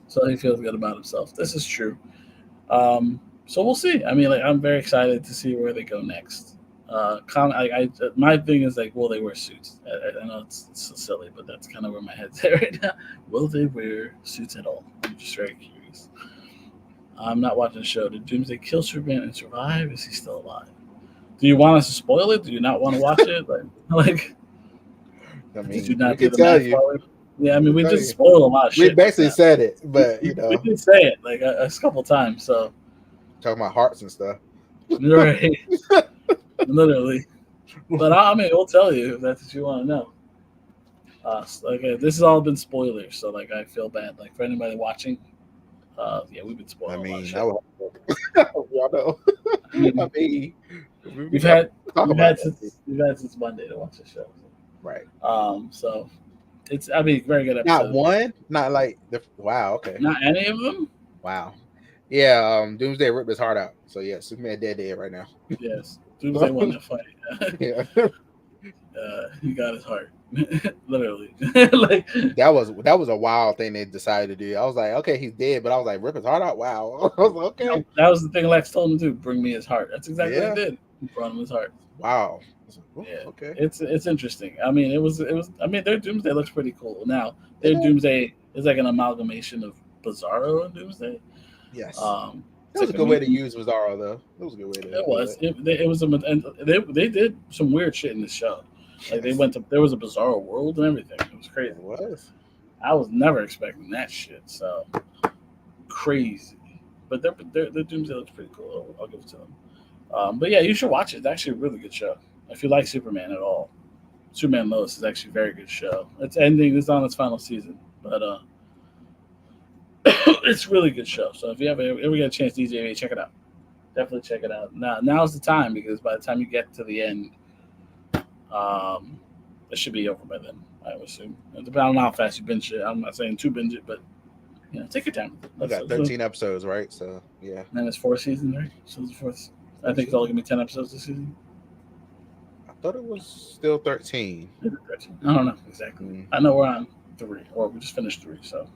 so he feels good about himself. This is true. So we'll see. I mean, I'm very excited to see where they go next. My thing is will they wear suits? I know it's so silly, but that's kind of where my head's at right now. Will they wear suits at all? I'm just very curious. I'm not watching the show. Did Doomsday kill Superman and survive? Is he still alive? Do you want us to spoil it? Do you not want to watch it? Did you not do the math forward? Yeah, I mean, we just spoiled a lot of shit. We basically said it, but we did say it a couple times. So talking about hearts and stuff, right? Literally. But I mean, we'll tell you if that's what you want to know. This has all been spoilers, so I feel bad. For anybody watching. We've been spoiled. I mean, y'all know. I mean, we've had since Monday to watch the show. Right. So It's very good episode. Not one, not like wow. Okay, not any of them. Wow. Yeah, Doomsday ripped his heart out. So yeah, Superman dead right now. Yes, Doomsday won that fight. Yeah. He got his heart. Literally. Like that was a wild thing they decided to do. I was like, okay, he's dead, but I was like, rip his heart out. Wow. I was like, okay. That was the thing Lex told him to do, bring me his heart. That's exactly what he did. He brought him his heart. Wow. Like, yeah. Okay. It's interesting. I mean, it was their Doomsday looks pretty cool. Now, their Doomsday is like an amalgamation of Bizarro and Doomsday. Yes. That was a good way to use Bizarro, though. It was a good way to. It was. It was and they did some weird shit in the show. Like there was a Bizarro world and everything. It was crazy. It was. I was never expecting that shit. So crazy. But their Doomsday looks pretty cool. I'll give it to them. But yeah, you should watch it. It's actually a really good show. If you like Superman at all, Superman Lois is actually a very good show. It's ending. It's on its final season, but it's a really good show. So if you ever get a chance, DJ, check it out. Definitely check it out. Now's the time, because by the time you get to the end, it should be over by then, I would assume. I don't know how fast you binge it. I'm not saying to binge it, but take your time. We got 13 episodes, right? So yeah. And it's 4 seasons, right? So it's fourth. I think it's only gonna be 10 episodes this season. I thought it was still 13. I don't know exactly. I know we're on 3, or we just finished 3. So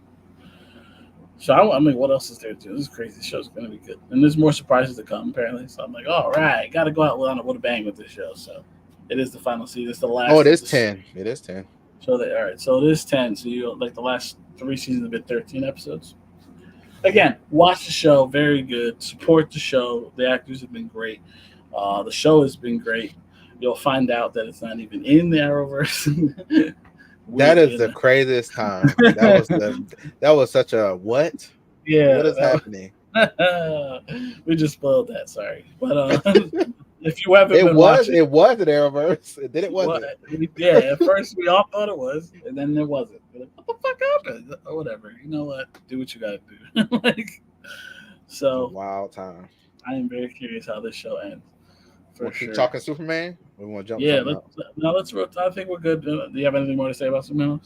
I mean, what else is there to do? This is crazy. The show's gonna be good, and there's more surprises to come apparently. So I'm like, all right, got to go out with a bang with this show. So it is the final season. It's the last. Oh, it is 10. It is 10. So all right. So it is 10. So you like the last 3 seasons have been 13 episodes. Again, watch the show. Very good. Support the show. The actors have been great. The show has been great. You'll find out that it's not even in the Arrowverse. That is the craziest time. That was such a what? Yeah. What is happening? We just spoiled that. Sorry, but if you haven't, it was an Arrowverse. Then it wasn't. Yeah, at first we all thought it was, and then it wasn't. Like, what the fuck happened? Or whatever. You know what? Do what you gotta do. So wild time. I am very curious how this show ends. We'll keep talking Superman. We want to jump. Yeah, let's. I think we're good. Do you have anything more to say about Superman?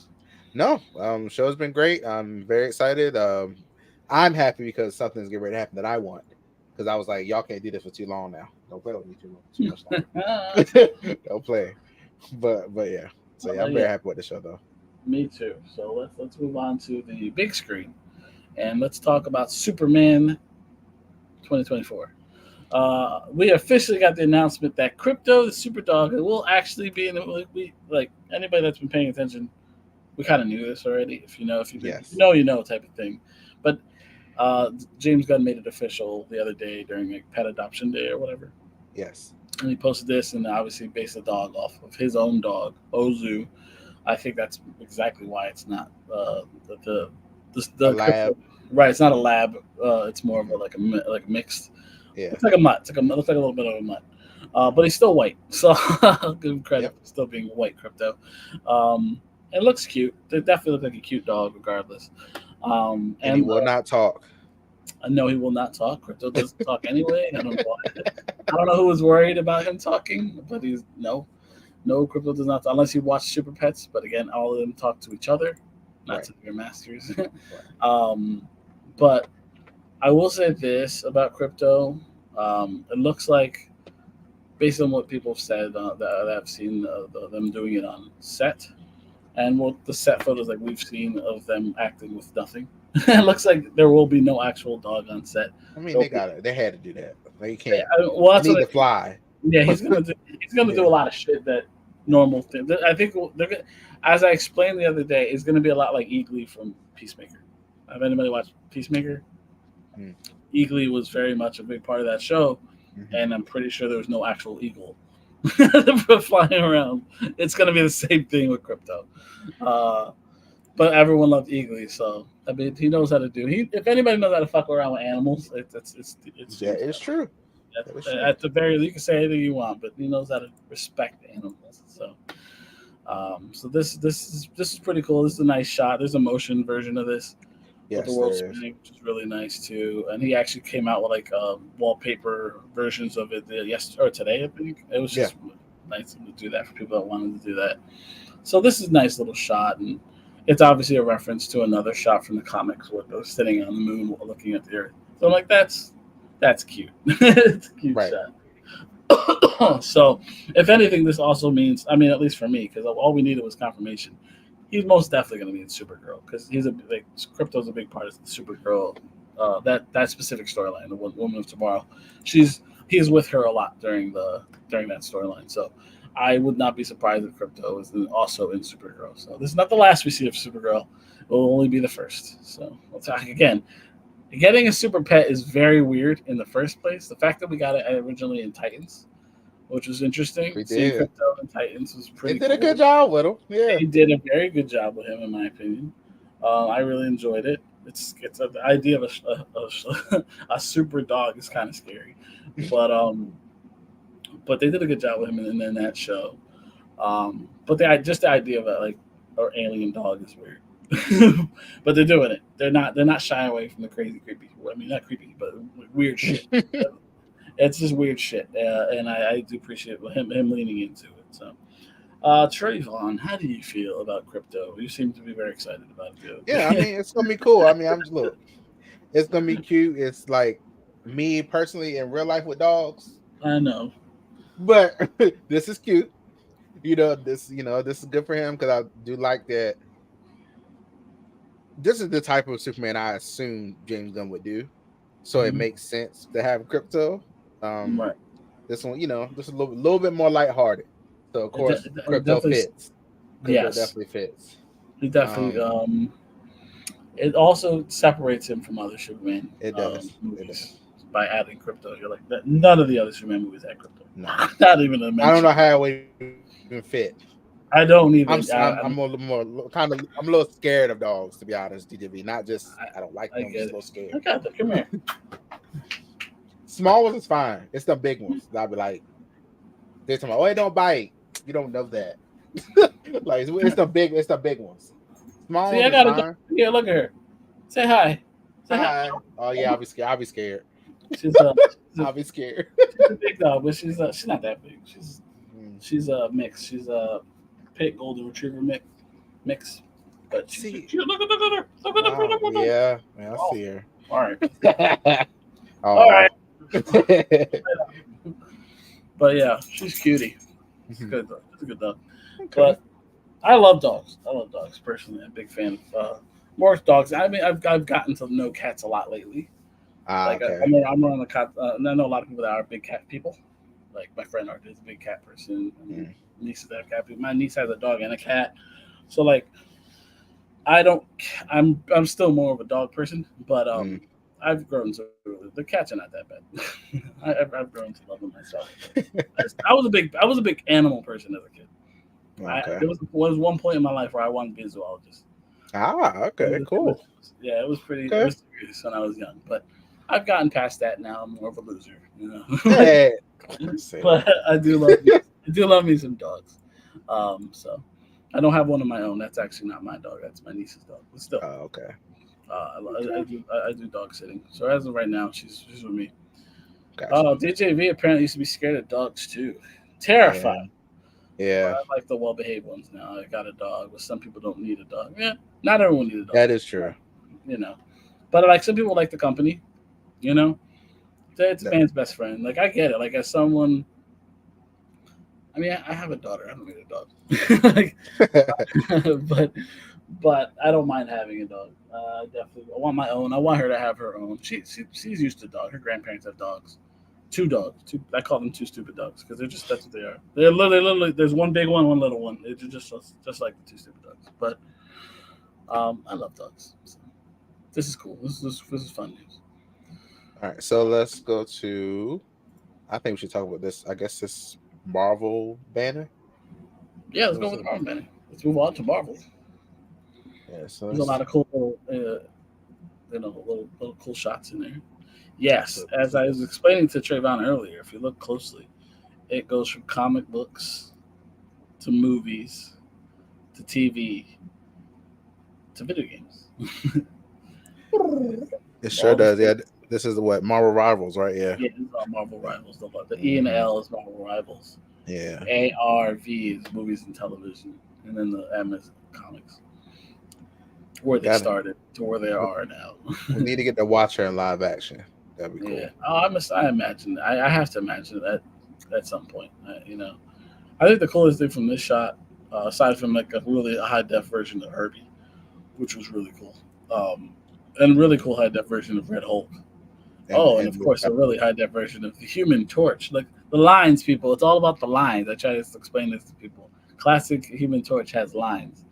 No. Show's been great. I'm very excited. I'm happy because something's getting ready to happen that I want. Because I was like, y'all can't do this for too long now. Don't play with me too much longer. Don't play. But yeah. So yeah, I'm very happy with the show though. Me too. So let's move on to the big screen, and let's talk about Superman 2024. We officially got the announcement that Krypto, the super dog, will actually be in the movie. Like anybody that's been paying attention, we kind of knew this already. If you know type of thing. But James Gunn made it official the other day during like Pet Adoption Day or whatever. Yes. And he posted this, and obviously based the dog off of his own dog, Ozu. I think that's exactly why it's not the lab. Right, it's not a lab. It's more of a mixed. Yeah. It's like a mutt. It looks like a little bit of a mutt. But he's still white, so I'll give him credit for still being white Krypto. It looks cute. It definitely looks like a cute dog, regardless. And he will not talk. No, he will not talk. Krypto doesn't talk anyway. I don't know why. I don't know who was worried about him talking, but no, Krypto does not, unless you watch Super Pets. But again, all of them talk to each other, not to their masters. But I will say this about Krypto. It looks like, based on what people have said, that I've seen them doing it on set, and the set photos like we've seen of them acting with nothing. It looks like there will be no actual dog on set. I mean, they got it. They had to do that. They can't. They need to fly. Yeah, he's gonna do a lot of shit that normal things. I think they're gonna, as I explained the other day, it's gonna be a lot like Eagly from Peacemaker. Have anybody watched Peacemaker? Eagly was very much a big part of that show, and I'm pretty sure there was no actual eagle flying around. It's going to be the same thing with Krypto. But everyone loved Eagly, so I mean, he knows how to do. If anybody knows how to fuck around with animals, it's true. At the very least, you can say anything you want, but he knows how to respect animals. So, so this is pretty cool. This is a nice shot. There's a motion version of this. Yes, with the world spinning, which is really nice too. And he actually came out with like wallpaper versions of it today. I think it was just nice to do that for people that wanted to do that. So this is a nice little shot, and it's obviously a reference to another shot from the comics where they're sitting on the moon looking at the Earth. So I'm like, that's cute. It's a cute Right. shot. So if anything, this also means, I mean, at least for me, because all we needed was confirmation. He's most definitely going to be in Supergirl because he's Crypto's a big part of the Supergirl. That specific storyline, the Woman of Tomorrow. He's with her a lot during that storyline. So I would not be surprised if Crypto is also in Supergirl. So this is not the last we see of Supergirl. It will only be the first. So we'll talk again. Getting a super pet is very weird in the first place. The fact that we got it originally in Titans, which was interesting. We Seeing did. Crypto in Titans was pretty. They did a good job with him. Yeah, they did a very good job with him, in my opinion. I really enjoyed it. It's the idea of a super dog is kind of scary, but they did a good job with him in that show. But the idea of it, like, or alien dog is weird. But they're doing it. They're not shying away from the crazy, creepy. I mean, not creepy, but weird shit. It's just weird shit, and I do appreciate him leaning into it. So, Trayvon, how do you feel about Crypto? You seem to be very excited about it. Yeah, I mean, it's gonna be cool. I mean, it's gonna be cute. It's like me personally in real life with dogs. I know, but this is cute. This is good for him because I do like that. This is the type of Superman I assume James Gunn would do, so it makes sense to have Crypto. Right. This one, just a little bit more lighthearted. So of course, Crypto fits. Yes, definitely fits. He definitely. It also separates him from other Superman. It does. Movies by adding Crypto. You're like that. None of the other Superman movies had Crypto. No, not even a mention. I don't know how it would even fit. I don't even. I'm a little more I'm a little scared of dogs, to be honest. DJB, not just I don't like them. I'm just a little scared. I got that. Come here. Small ones is fine. It's the big ones. I'll be like, they're talking about, it don't bite. You don't know that. Like it's the big ones. Small ones. Fine. Yeah, look at her. Say hi. Say hi. Oh yeah, I'll be scared. I'll be scared. I'll be scared. She's a big dog, but she's not that big. She's a mix. She's a pit golden retriever mix. But look at her. Yeah, I see her. All right. All right. But yeah, she's cutie. It's good dog. It's a good dog. Okay. But I love dogs. Personally. I'm a big fan of more dogs. I mean, I've gotten to know cats a lot lately. Okay. I'm around the cat. And I know a lot of people that are big cat people. Like my friend Art is a big cat person. Nieces that have cat people. My niece has a dog and a cat. So like, I'm still more of a dog person, but I've grown to the cats are not that bad. I've grown to love them myself. I was a big animal person as a kid. Okay. There was one point in my life where I wanted to be a zoologist. Okay, cool. It was pretty serious when I was young, but I've gotten past that now. I'm more of a loser, Hey. But I do love me some dogs. So I don't have one of my own. That's actually not my dog. That's my niece's dog. But still. Okay. I do dog sitting. So as of right now, she's with me. Gotcha. DJV apparently used to be scared of dogs too. Terrified. Yeah. I like the well-behaved ones now. I got a dog, but some people don't need a dog. Yeah, not everyone needs a dog. That is true. But like some people like the company. It's a man's best friend. Like I get it. Like as someone. I mean, I have a daughter. I don't need a dog. But I don't mind having a dog. I want my own. I want her to have her own. She's used to dogs. Her grandparents have dogs. 2 dogs. I call them 2 stupid dogs because that's what they are. They're literally there's one big one, one little one. They're just like the 2 stupid dogs. But I love dogs. So this is cool. This is fun news. All right, so let's go to. I think we should talk about this. I guess this Marvel banner. Yeah, let's go with the Marvel banner. Let's move on to Marvel. Yeah, so there's a lot of cool, little cool shots in there. Yes, as I was explaining to Trayvon earlier, if you look closely, it goes from comic books to movies to TV to video games. It sure does. Yeah, this is what Marvel Rivals, right? Yeah. Yeah, this is Marvel Rivals. The E and the L is Marvel Rivals. Yeah. ARV is movies and television, and then the M is comics. Where they started to where they are now. We need to get the Watcher in live action. That'd be cool. Yeah. Oh, I imagine. I have to imagine that at some point. I think the coolest thing from this shot, aside from like a really high def version of Herbie, which was really cool, and really cool high def version of Red Hulk. And of course, a really high def version of the Human Torch. Like the lines, people. It's all about the lines. I try to explain this to people. Classic Human Torch has lines.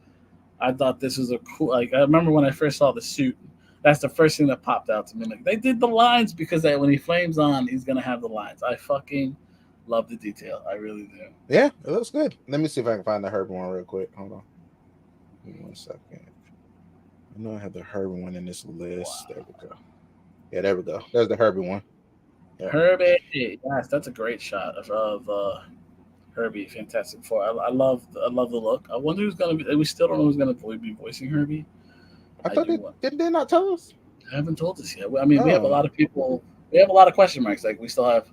I thought this was a cool. Like I remember when I first saw the suit. That's the first thing that popped out to me. Like they did the lines because when he flames on, he's gonna have the lines. I fucking love the detail. I really do. Yeah, it looks good. Let me see if I can find the Herbie one real quick. Hold on. Give me 1 second. I know I have the Herbie one in this list. Wow. There we go. Yeah, there we go. There's the Herbie one. Yeah. Herbie, yes, that's a great shot of Herbie. Fantastic Four. I love the look. I wonder who's gonna be. We still don't know who's gonna be voicing Herbie. I thought did they not tell us? They haven't told us yet. I mean, we have a lot of people. We have a lot of question marks. Like we still have,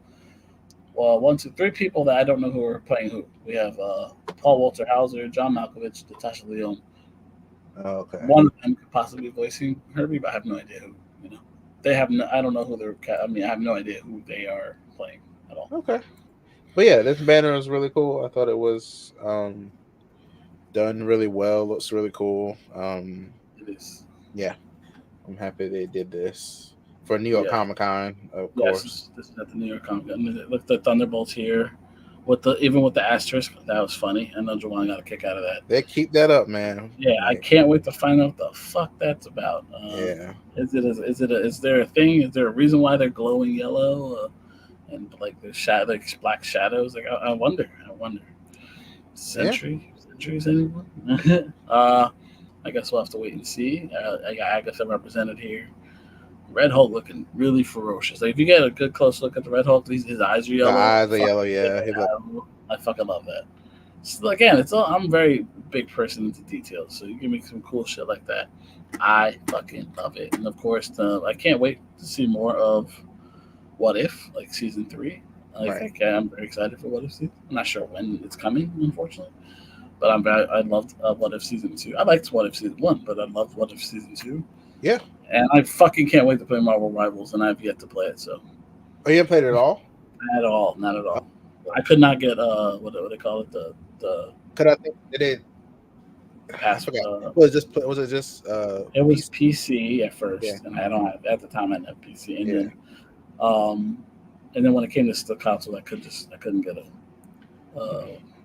1, 2, 3 people that I don't know who are playing who. We have Paul Walter Hauser, John Malkovich, Natasha Lyonne. Okay. One of them could possibly be voicing Herbie, but I have no idea who. They have no. I don't know who they're. I mean, I have no idea who they are playing at all. Okay. But yeah, this banner is really cool. I thought it was done really well. Looks really cool. It is. Yeah, I'm happy they did this for New York Comic Con, of course. This is at the New York Comic Con. Look, the Thunderbolts here, even with the asterisk, that was funny. I know Juwan got a kick out of that. They keep that up, man. Yeah, I can't wait to find out what the fuck that's about. Is there a thing? Is there a reason why they're glowing yellow? And like the like black shadows? Like I wonder. Centuries anyone? I guess we'll have to wait and see. I got Agatha represented here. Red Hulk looking really ferocious. Like if you get a good close look at the Red Hulk, his eyes are yellow. The eyes are yellow, yeah. I fucking love that. So again, I'm a very big person into details. So you give me some cool shit like that, I fucking love it. And of course, I can't wait to see more of What If, like season 3. I'm very excited for What If season. I'm not sure when it's coming, unfortunately. But I loved What If season 2. I liked What If season 1, but I loved What If season 2. Yeah. And I fucking can't wait to play Marvel Rivals, and I've yet to play it. So. Oh, you haven't played it at all? Not at all. I could not get what do they call it? The. Could I think it did? Was it just? It was PC at first, and I don't have at the time I didn't have PC, and then when it came to the console, I couldn't get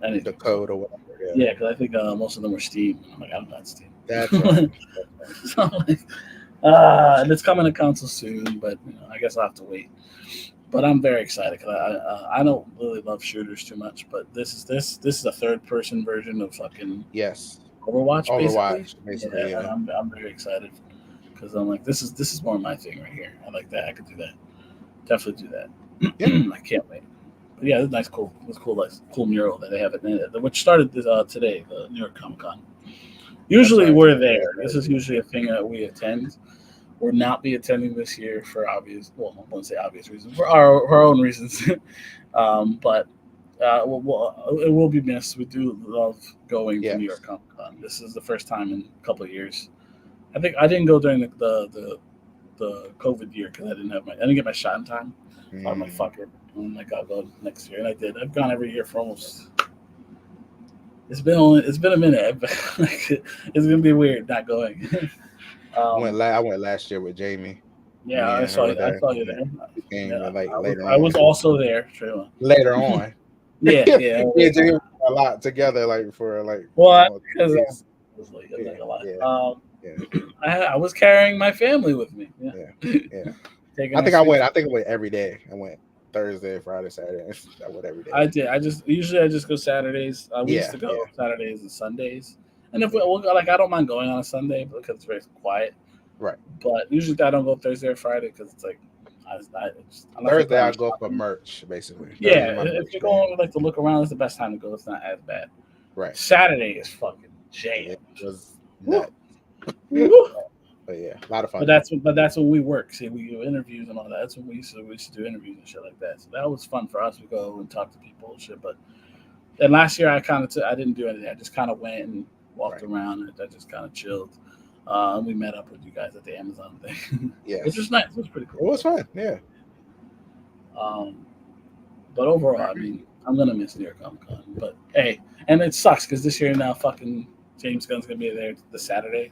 anything. The code or whatever. Yeah, because I think most of them were Steam. I'm like, I don't got Steam. That's right. So I'm like, and it's coming to console soon, but I guess I'll have to wait. But I'm very excited because I don't really love shooters too much, but this is a third person version of fucking Overwatch basically. Yeah. I'm very excited because I'm like this is more my thing right here. I like that. I could do that. Definitely do that. Yeah. I can't wait. But yeah, it's nice, cool mural that they have it, which started today, the New York Comic Con. Usually we're there. This is usually a thing that we attend. We'll not be attending this year for obvious. Well, I won't say obvious reasons, for our own reasons. But it will be missed. We do love going to New York Comic Con. This is the first time in a couple of years. I think I didn't go during the COVID year because I didn't get my shot in time. So I'm like, fuck it. I'm like, I'll go next year, and I did. I've gone every year for almost. It's been a minute. It's gonna be weird not going. I went last year with Jamie. Yeah, I saw you there. Later I was also there. Later on. Yeah. We did a lot together, because it was like a lot. I was carrying my family with me. Yeah. I think I went every day. I went Thursday, Friday, Saturday. I went every day. I did. I just go Saturdays. We used to go Saturdays and Sundays. And if I don't mind going on a Sunday because it's very quiet. Right. But usually I don't go Thursday or Friday because it's like Thursday I go for merch basically. Yeah, if you're going to look around, it's the best time to go. It's not as bad. Right. Saturday is fucking jam. It was nuts. But yeah, a lot of fun. But that's when we work. See, we do interviews and all that. That's when we used to do interviews and shit like that. So that was fun for us. We go and talk to people and shit. But And last year I didn't do anything. I just kind of went and walked around and I just kind of chilled. We met up with you guys at the Amazon thing. Yeah, which was nice. It was pretty cool. It was fun. Yeah. But overall, I mean, I'm gonna miss New York Comic Con. But hey, and it sucks because this year now, fucking James Gunn's gonna be there this Saturday.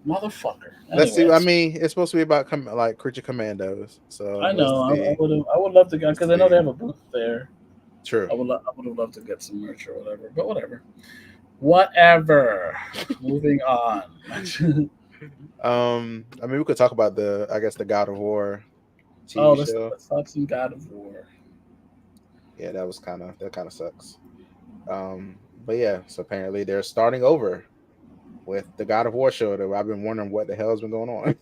Motherfucker. Let's see. I mean, it's supposed to be about like Creature Commandos. So I know. I would love to go because I know they have a booth there. True. I would have loved to get some merch or whatever. But whatever. Moving on. I mean, we could talk about the God of War TV show. Let's talk some God of War. Yeah, that kind of sucks. But yeah, so apparently they're starting over with the God of War show. That I've been wondering what the hell's been going on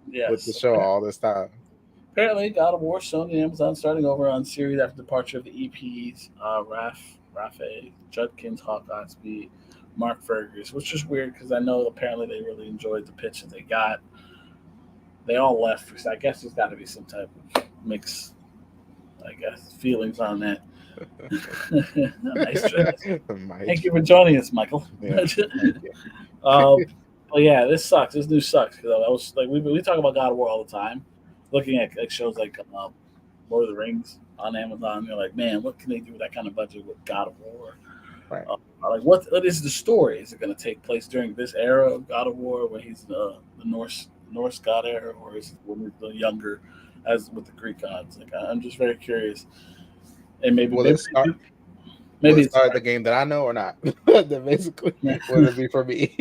with the show all this time. Apparently, God of War shown on Amazon starting over on series after departure of the EPs. Rafe, Judkins, Hawk Oxby, Mark Fergus, which is weird because I know apparently they really enjoyed the pitch that they got. They all left because I guess there's got to be some type of mix, feelings on that. Nice try. Thank you for joining us, Michael. Yeah, but yeah, this sucks. This news sucks because I was like, we talk about God of War all the time, looking at shows like Lord of the Rings on Amazon. You're like, man, what can they do with that kind of budget with God of War? Right. Like, what is the story? Is it going to take place during this era of God of War, when he's the Norse god era, or is it when he's the younger, as with the Greek gods? Like, I'm just very curious. And maybe it start the game that I know or not? That basically will it be for me?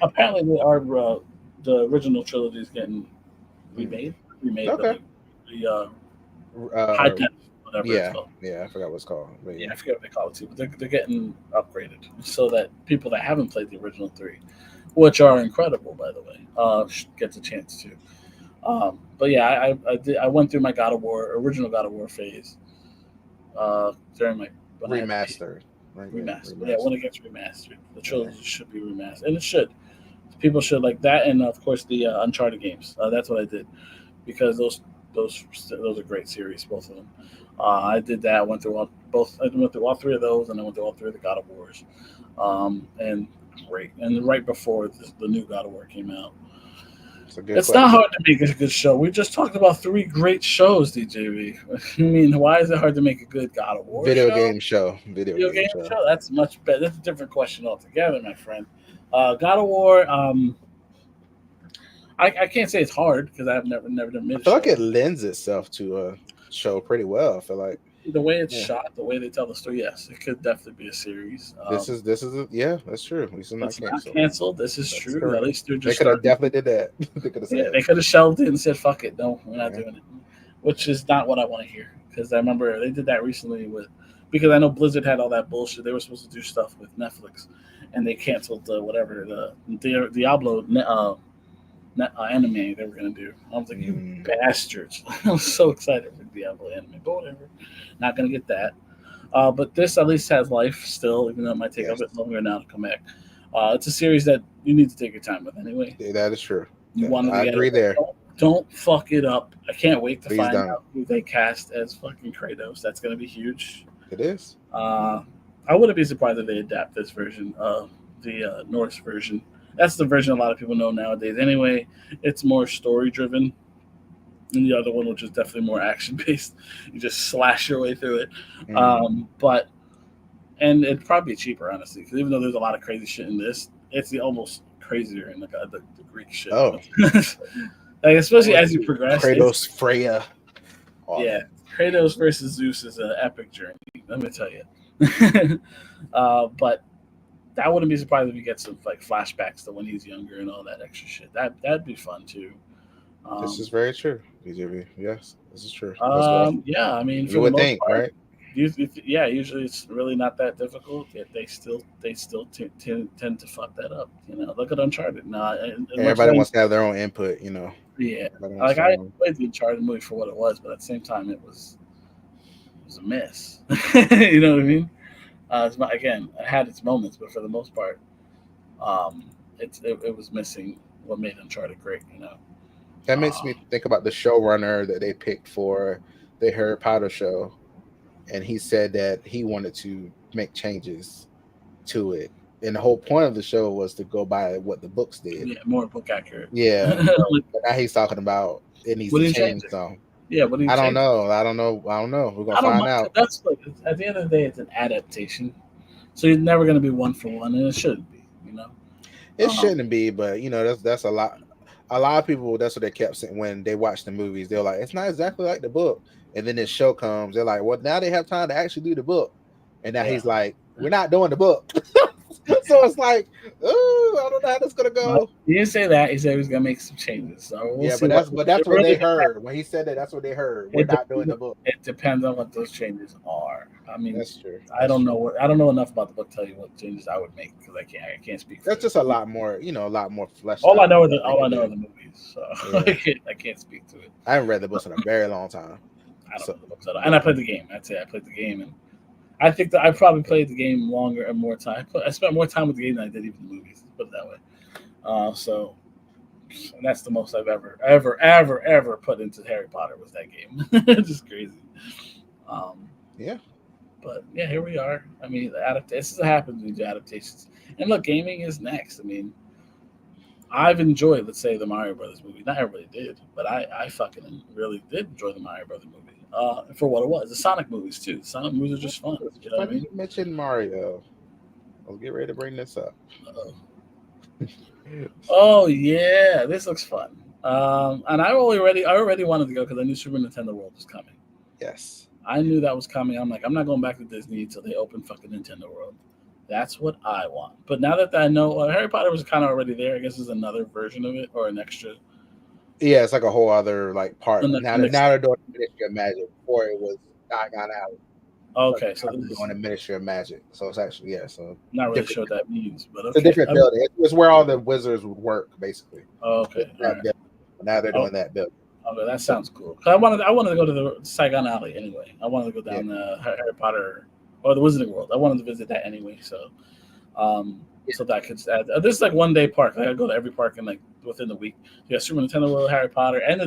Apparently, the original trilogy is getting remade. Okay. The high def, whatever it's called. Yeah, I forgot what it's called. But I forget what they call it too. But they're getting upgraded so that people that haven't played the original 3, which are incredible, by the way, gets a chance to. But yeah, I went through my original God of War phase during my remastered. Remastered. Yeah, when it gets remastered, the trilogy should be remastered, and it should. People should like that, and of course the Uncharted games. That's what I did because those are great series, both of them. I did that. I went through all 3 of those, and I went through all 3 of the God of Wars. And great. And right before the new God of War came out. It's not hard to make a good show. We just talked about 3 great shows, DJV. I mean, why is it hard to make a good God of War video game show? Video game show. That's much better. That's a different question altogether, my friend. God of War. I can't say it's hard because I've never done. I feel like it lends itself to a show pretty well. I feel like the way it's shot, the way they tell the story. Yes, it could definitely be a series. This is that's true. At least it's not canceled. This is true. Correct. At least they could have definitely did that. They could have shelved it and said, "Fuck it, no, we're not doing it," which is not what I want to hear. Because I remember they did that recently because I know Blizzard had all that bullshit. They were supposed to do stuff with Netflix, and they canceled the Diablo anime they were going to do. I was like, you bastards. I was so excited for Diablo anime, but whatever. Not going to get that. But this at least has life still, even though it might take a bit longer now to come back. It's a series that you need to take your time with anyway. Yeah, that is true. I agree there. Don't fuck it up. I can't wait to find out who they cast as fucking Kratos. That's going to be huge. It is. I wouldn't be surprised if they adapt this version of the Norse version. That's the version a lot of people know nowadays. Anyway, it's more story driven, and the other one, which is definitely more action based, you just slash your way through it. And it'd probably be cheaper, honestly, because even though there's a lot of crazy shit in this, it's almost crazier in the Greek shit. Oh, like especially as you progress. Kratos, Freya. Oh. Yeah, Kratos versus Zeus is an epic journey. Let me tell you. But I wouldn't be surprised if we get some like flashbacks to when he's younger and all that extra shit. That'd be fun too. This is very true, BJB. Yes, this is true. Yeah, I mean, you would think, right? Usually it's really not that difficult. Yet they still tend to fuck that up. Look at Uncharted. Everybody wants to have their own input. Yeah, like I enjoyed the Uncharted movie for what it was, but at the same time, it was a mess. You know what I mean? Again, it had its moments, but for the most part, it was missing what made Uncharted great. That makes me think about the showrunner that they picked for the Harry Potter show, and he said that he wanted to make changes to it. And the whole point of the show was to go by what the books did. Yeah, more book accurate. Yeah. But now he's talking about it needs to change some. Yeah, what do you I don't know. We're gonna find out. That's like, at the end of the day, it's an adaptation, so you're never gonna be one for one, and it shouldn't be. It shouldn't be, but that's a lot. A lot of people, that's what they kept saying when they watched the movies. They're like, it's not exactly like the book. And then this show comes, they're like, well, now they have time to actually do the book. And now he's like, we're not doing the book. So it's like, oh, I don't know how that's gonna go. He didn't say that. He said he was gonna make some changes. So we'll see but that's what they heard when he said that. That's what they heard. We're not doing the book. It depends on what those changes are. I mean, that's true. I don't know enough about the book to tell you what changes I would make because I can't speak. That's just a lot more, a lot more flesh. All I know are the movies, so I can't speak to it. I haven't read the books in a very long time. I don't know the books at all. And I played the game. I'd say I played the game, and I think that I probably played the game longer and more time. I spent more time with the game than I did even the movies. Put it that way. So that's the most I've ever put into Harry Potter was that game. Just crazy. Yeah. But yeah, here we are. I mean, this is what happens when you do adaptations. And look, gaming is next. I mean, I've enjoyed, let's say, the Mario Brothers movie. Not everybody did, but I fucking really did enjoy the Mario Brothers movie. For what it was. The Sonic movies too. The Sonic movies are just fun. You know what I mean? You mentioned Mario. I'll get ready to bring this up. Oh yeah, this looks fun. And I already wanted to go because I knew Super Nintendo World was coming. Yes. I knew that was coming. I'm like, I'm not going back to Disney until they open fucking Nintendo World. That's what I want. But now that I know, Harry Potter was kind of already there. I guess there's another version of it or an extra. Yeah, it's like a whole other part. Now they're doing the Ministry of Magic. Before it was Diagon Alley. Okay, so they're doing the Ministry of Magic. So it's actually so not really sure what that means, but okay. It's a different building. It's where all the wizards would work, basically. Okay. Now they're doing that building. Okay, that sounds cool. I wanted to go to the Diagon Alley anyway. I wanted to go down the Harry Potter or the Wizarding World. I wanted to visit that anyway. So, so that could add. This is like 1 day park. I gotta go to every park in like within the week. Yeah, Super Nintendo World, Harry Potter, and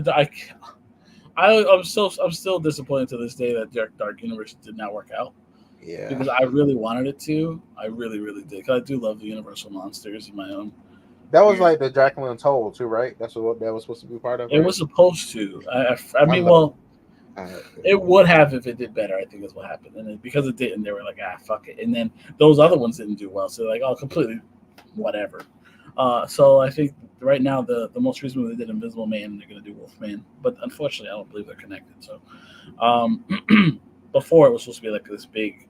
I'm still disappointed to this day that Dark Universe did not work out. Yeah, because I really wanted it to. I really, really did. Because I do love the Universal monsters in my own. That was like the Dracula Untold too, right? That's what that was supposed to be part of. It was supposed to. I mean, well, it would have if it did better. I think is what happened, and because it didn't, they were like, fuck it. And then those other ones didn't do well, so they're like, oh, completely, whatever. So I think right now the most recent one they did Invisible Man, and they're gonna do Wolfman, but unfortunately, I don't believe they're connected. So, before it was supposed to be like this big,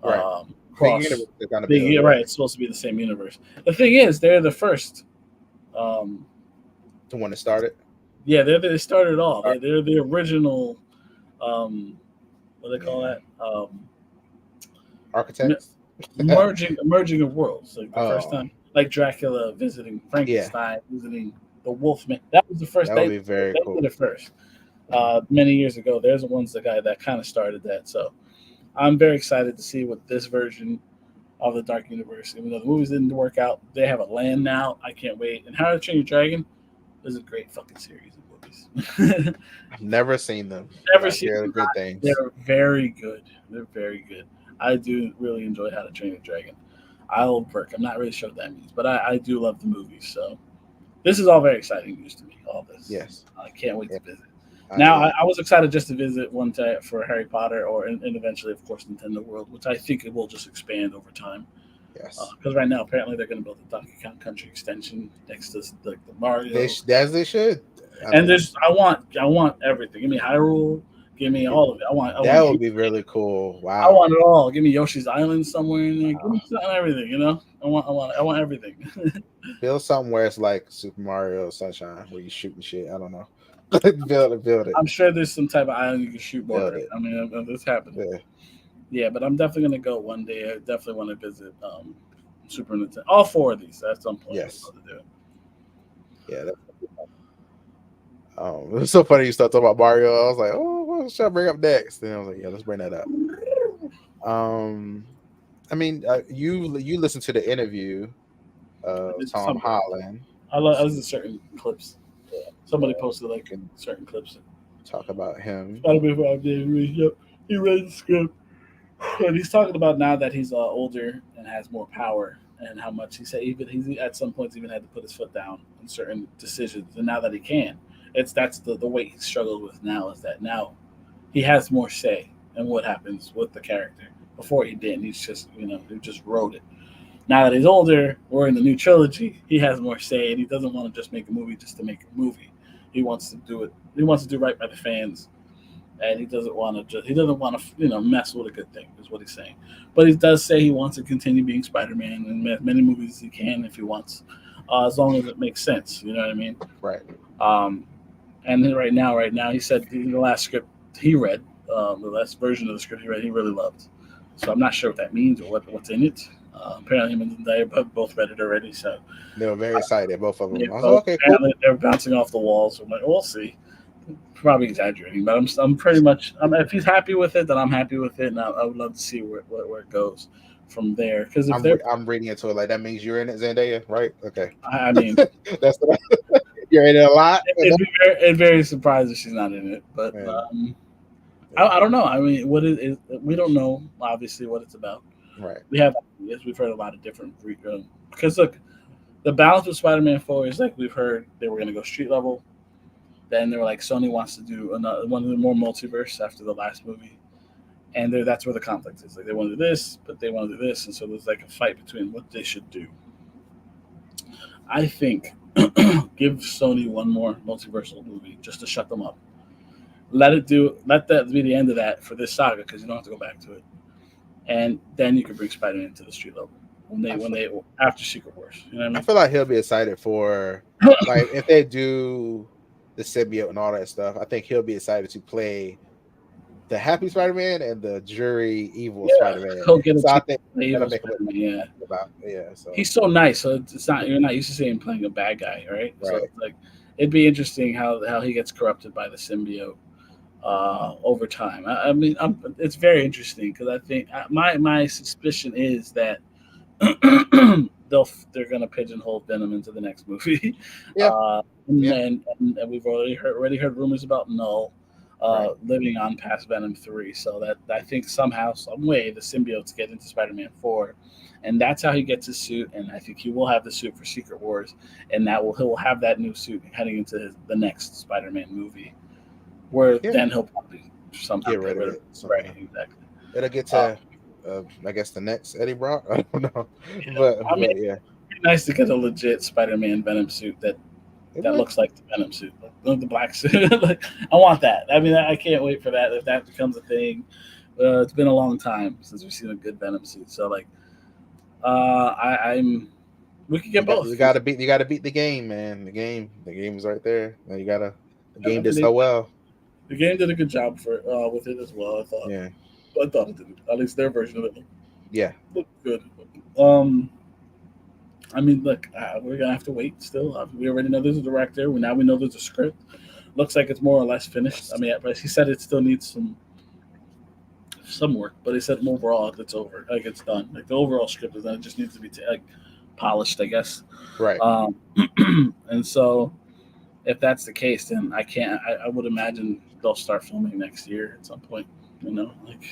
right. Cross. Right, it's supposed to be the same universe. The thing is, they're the first. The one that started? Yeah, they started it all. They're the original, what do they call that? Architects? merging of worlds. Like the first time. Like Dracula visiting Frankenstein, visiting the Wolfman. That was the first. That would be very cool. They did it first. Many years ago. There's the ones that kind of started that. So I'm very excited to see what this version of the Dark Universe, even though the movies didn't work out, they have a land now. I can't wait. And How to Train Your Dragon is a great fucking series of movies. I've never seen them. Never seen them. Good things. They're very good. They're very good. I do really enjoy How to Train Your Dragon. I'll work. I'm not really sure what that means, but I do love the movies. So this is all very exciting news to me. All this. Yes. I can't wait to visit. Now, I was excited just to visit one time for Harry Potter and eventually, of course, Nintendo World, which I think it will just expand over time. Yes. Because right now, apparently, they're going to build a Donkey Kong Country extension next to the Mario. As they should. I want everything. Give me Hyrule. Give me all of it. That would be really cool. Wow. I want it all. Give me Yoshi's Island somewhere in there. Give me everything. You know, I want everything. Build something where it's like Super Mario Sunshine, where you shooting shit. I don't know. build it. I'm sure there's some type of island you can shoot more. I mean, this happened. Yeah, but I'm definitely gonna go one day. I definitely want to visit Super Nintendo. All four of these at some point. Yes. Yeah. It was so funny you start talking about Mario. I was like, oh, what should I bring up next? And I was like, yeah, let's bring that up. I mean, you listened to the interview of Tom Holland. I listen to certain clips. Somebody posted like in certain clips. Talk about him. Yep. He read the script, and he's talking about now that he's older and has more power, and how much he said even he's at some points even had to put his foot down in certain decisions, and now that he can, that's the weight he struggles with now is that now he has more say in what happens with the character. Before he didn't, he's just he just wrote it. Now that he's older, we're in the new trilogy. He has more say, and he doesn't want to just make a movie just to make a movie. He wants to do it. He wants to do right by the fans, and he doesn't want to just. He doesn't want to mess with a good thing. Is what he's saying. But he does say he wants to continue being Spider-Man in as many movies as he can if he wants, as long as it makes sense. You know what I mean? Right. Um, and then right now, he said the last script he read, the last version of the script he read, he really loved. So I'm not sure what that means or what's in it. Apparently, him and Zendaya both read it already. So they were very excited, both of them. yeah, I was like, okay, cool. They're bouncing off the walls. So I'm like, we'll see. Probably exaggerating, but I'm pretty much. If he's happy with it, then I'm happy with it, and I would love to see where it goes from there. Because I'm reading into it like that means you're in it, Zendaya, right? Okay. I mean, that's you're in it a lot. It's very surprised if she's not in it, but I don't know. I mean, we don't know obviously what it's about. Right. We have we've heard a lot of different because look, the balance with Spider-Man 4 is like we've heard they were going to go street level. Then they were like Sony wants to do another one of the more multiverse after the last movie, and that's where the conflict is. Like they want to do this, but they want to do this, and so there's like a fight between what they should do. I think give Sony one more multiversal movie just to shut them up. Let that be the end of that for this saga because you don't have to go back to it, and then you can bring Spider-Man to the street level when they after Secret Wars. You know what I mean? I feel like he'll be excited for like if they do the symbiote and all that stuff. I think he'll be excited to play the happy Spider-Man and the jury evil Spider-Man. He'll get so I think so he's so nice. So it's not you're not used to seeing him playing a bad guy, right? So it's like it'd be interesting how he gets corrupted by the symbiote over time. I mean, it's very interesting because I think my suspicion is that they're going to pigeonhole Venom into the next movie. And we've already heard rumors about Null living on past Venom 3. So that I think somehow, some way, the symbiotes get into Spider-Man 4, and that's how he gets his suit. And I think he will have the suit for Secret Wars, and he will have that new suit heading into the next Spider-Man movie, where then he'll probably get rid of it. Right, exactly. It'll get to. I guess the next Eddie Brock. I don't know, but it'd be nice to get a legit Spider-Man Venom suit that looks like the Venom suit, like the black suit. Like, I want that. I mean, I can't wait for that if that becomes a thing. It's been a long time since we've seen a good Venom suit, so like, we could get both. You gotta beat the game, man. The game is right there. The game did so well. The game did a good job with it as well. I thought. Yeah. I thought it did. At least their version of it. Yeah. Looked good. I mean, look, we're gonna have to wait. Still, we already know there's a director. We know there's a script. Looks like it's more or less finished. I mean, he said it still needs some work, but he said overall it's over. Like it's done. Like the overall script is done. It just needs to be polished, I guess. Right. And so, if that's the case, then I would imagine they'll start filming next year at some point. Like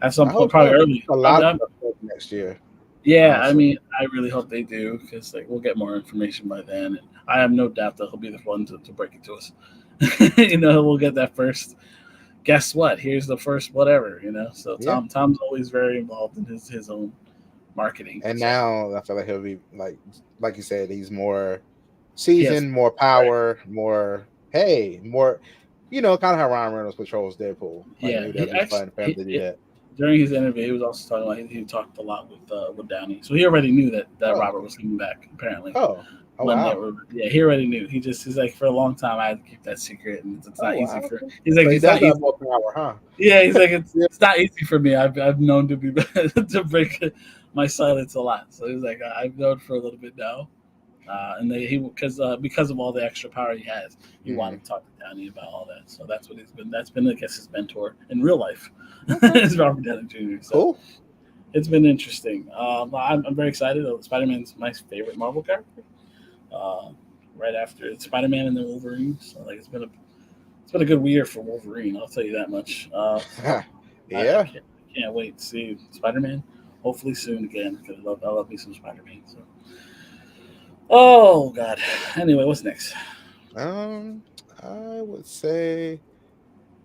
at some point, probably early. A lot of next year. Yeah, honestly. I mean, I really hope they do because we'll get more information by then. And I have no doubt that he'll be the one to break it to us. We'll get that first. Guess what? Here's the first whatever. So Tom's always very involved in his own marketing. And now I feel like he'll be like you said, he's more seasoned, more power, more. Kind of how Ryan Reynolds controls Deadpool. That'd be fun for him to do that. During his interview, he was also talking about he talked a lot with Downey, so he already knew that Robert was coming back. Apparently, wow. He already knew. He's like, for a long time I had to keep that secret, and it's not easy for. He's like, it's not easy. More power, huh? Yeah, he's like, it's not easy for me. I've known to be to break my silence a lot. So he's like, I've known for a little bit now. And because of all the extra power he has, he wanted to talk to Downey about all that. So that's what he's been. That's been, I guess, his mentor in real life. Is Robert Downey Jr. So cool. It's been interesting. I'm very excited. Spider-Man's my favorite Marvel character. Right after it's Spider-Man and then Wolverine. So it's been a good year for Wolverine. I'll tell you that much. Yeah. I can't wait to see Spider-Man. Hopefully soon again, because I love me some Spider-Man. So. Oh God. Anyway, what's next? I would say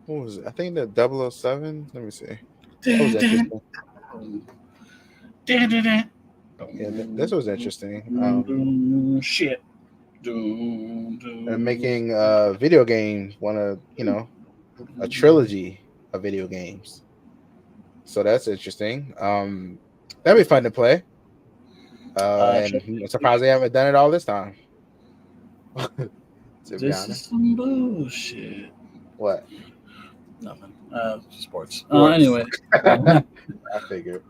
what was it? I think the 007. Let me see. That was Dun, dun, interesting. dun, dun, dun. Yeah, this was interesting. Shit. They're making video game one of a trilogy of video games. So that's interesting. That'd be fun to play. And I'm surprised they haven't done it all this time. To be This honest. is some bullshit. What? Nothing. Sports. Sports. Anyway. I figured.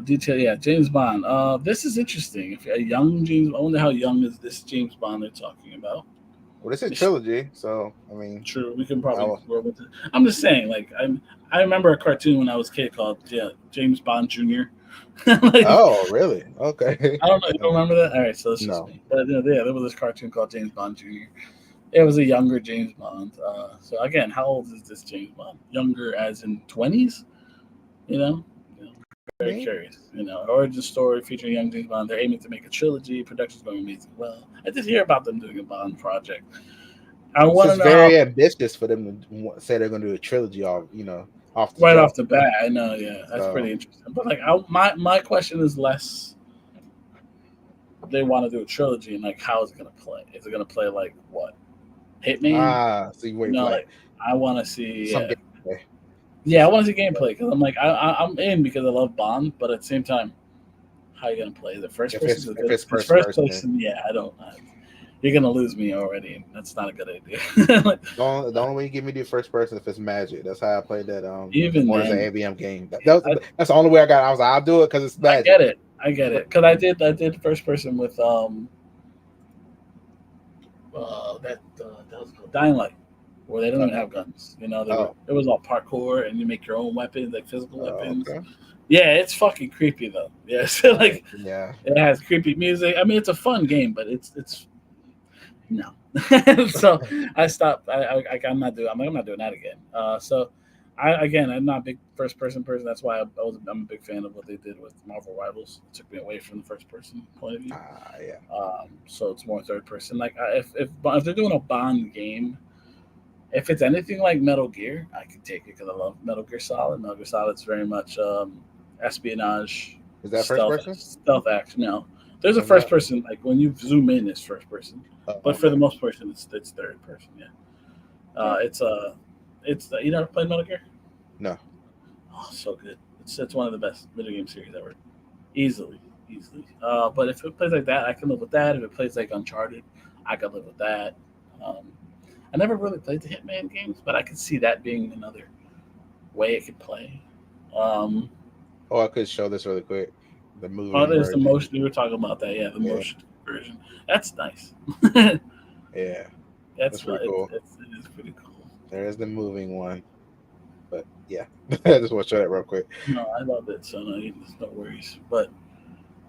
Detail. Yeah, James Bond. This is interesting. If a young James, I wonder how young is this James Bond they're talking about. Well, this is a trilogy, so I mean, true. We can probably roll with it. I'm just saying, like, I remember a cartoon when I was a kid called James Bond Jr. Like, oh, really? Okay. I don't know. You don't remember that? All right, so it's just me. But yeah, there was this cartoon called James Bond Jr. It was a younger James Bond. So again, how old is this James Bond? Younger as in 20s? Very curious. Origin story featuring young James Bond. They're aiming to make a trilogy. Production's going amazing. Well, I did hear about them doing a Bond project. I want to know. It's very ambitious for them to say they're going to do a trilogy off the bat. I know, yeah, that's pretty interesting. But like, my question is less. They want to do a trilogy, and like, how is it going to play? Is it going to play like what? Hitman? So you wait. No, like, I want to see. Yeah, I want to see gameplay because I'm like, I'm in because I love Bond, but at the same time, how are you going to play the first person? If it's first person, yeah, I don't. You're gonna lose me already. That's not a good idea. The only way you give me the first person if it's Magic. That's how I played that. Even more as an ABM game. That's the only way I got. I was like, I'll do it because it's Magic. I get it. Because I did first person with that was called Dying Light, where they don't even have guns. It was all parkour and you make your own weapons, like physical weapons. Okay. Yeah, it's fucking creepy though. Yeah, so like it has creepy music. I mean, it's a fun game, but it's. No, so I stopped. I'm not doing that again. I'm not a big first person. That's why I'm a big fan of what they did with Marvel Rivals. It took me away from the first person point of view. So it's more third person. Like if they're doing a Bond game, if it's anything like Metal Gear, I can take it because I love Metal Gear Solid. Metal Gear Solid's very much espionage. Is that first person? Stealth action. No. There's a first person, like when you zoom in, it's first person, but for the most person, it's third person. Yeah, it's you never played Metal Gear? No. Oh, so good. It's one of the best video game series ever, easily. But if it plays like that, I can live with that. If it plays like Uncharted, I can live with that. I never really played the Hitman games, but I could see that being another way it could play. I could show this really quick. The movie. Oh, there's the motion. We were talking about that. Yeah, the motion version. That's nice. Yeah, that's pretty cool. It is pretty cool. There is the moving one, but yeah, I just want to show that real quick. No, I love it. So there's no worries. But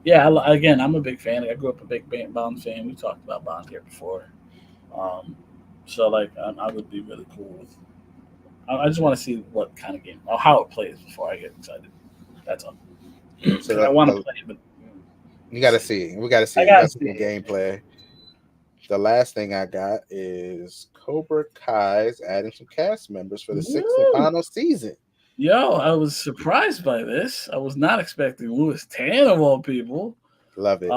yeah, again, I'm a big fan. I grew up a big Bond fan. We talked about Bond here before. So like, I would be really cool with. I just want to see what kind of game or how it plays before I get excited. That's all. So I want to play, but you got to see. We got to see. I got to see gameplay. The last thing I got is Cobra Kai's adding some cast members for the sixth and final season. Yo, I was surprised by this. I was not expecting Louis Tan of all people. Love it.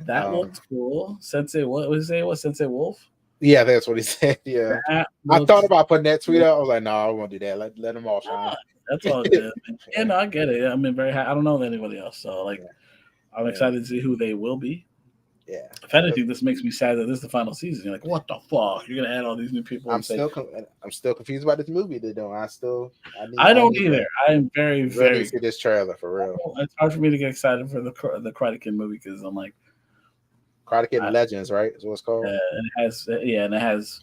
That looked cool. Sensei, what was it? What Sensei Wolf? Yeah, that's what he said. Yeah, I thought about putting that tweet out. I was like, no, I won't do that. Let them all shine. That's all good. Yeah, no, I get it. I mean, very high. I don't know anybody else, so like, I'm excited to see who they will be. Yeah. If anything, this makes me sad that this is the final season. You're like, what the fuck? You're gonna add all these new people. I'm still confused about this movie. They don't. I don't either. I am very ready to see this trailer for real. It's hard for me to get excited for the Karate Kid movie because I'm like, Karate Kid Legends, right? Is what it's called. And it has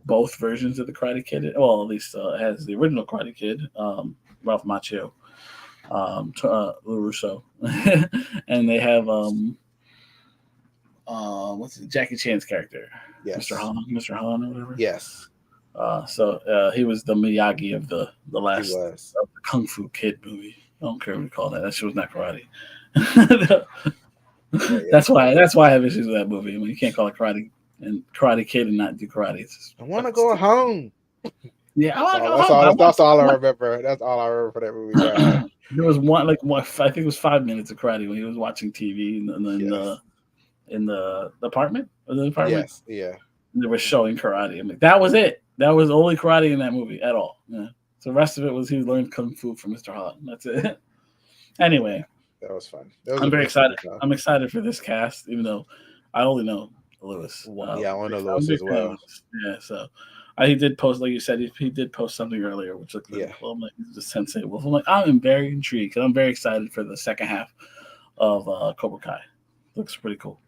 both versions of the Karate Kid. Well, at least it has the original Karate Kid, Ralph Macchio, LaRusso, and they have what's Jackie Chan's character? Yes. Mr. Han or whatever. Yes. So he was the Miyagi of the last He was. of the Kung Fu Kid movie. I don't care what you call that. That shit was not karate. That's why I have issues with that movie. I mean, you can't call it Karate and Karate Kid and not do karate. I want to go home. Yeah, that's all I remember. That's all I remember for that movie. Yeah. There was one I think it was 5 minutes of karate when he was watching TV in the apartment. Yes, yeah. They were showing karate. I mean, that was it. That was only karate in that movie at all. Yeah. So the rest of it was he learned kung fu from Mr. Hart. That's it. Anyway, that was fun. I'm very excited. I'm excited for this cast, even though I only know Lewis. I only know Lewis as well. Yeah, so he did post, like you said, he did post something earlier, which looked really cool. I'm like, the Sensei Wolf. I'm like, I'm very intrigued because I'm very excited for the second half of Cobra Kai. Looks pretty cool.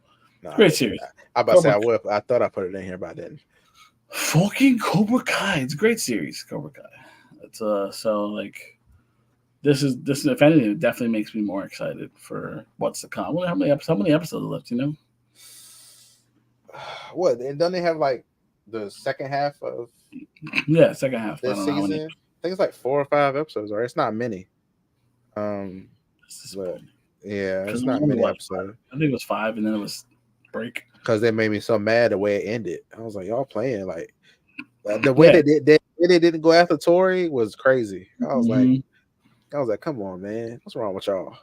Great series. I about to say I thought I put it in here, but I didn't. Fucking Cobra Kai. It's a great series, Cobra Kai. It's so like this is if anything, it definitely makes me more excited for what's to come. How many episodes left, you know? What? And don't they have like the second half of second half this season? I think it's like 4 or 5 episodes, right? It's not many. But yeah, it's not many episodes. I think it was 5 and then it was break. Because they made me so mad the way it ended. I was like, y'all playing like the way they didn't go after Tori was crazy. I was like, come on, man, what's wrong with y'all?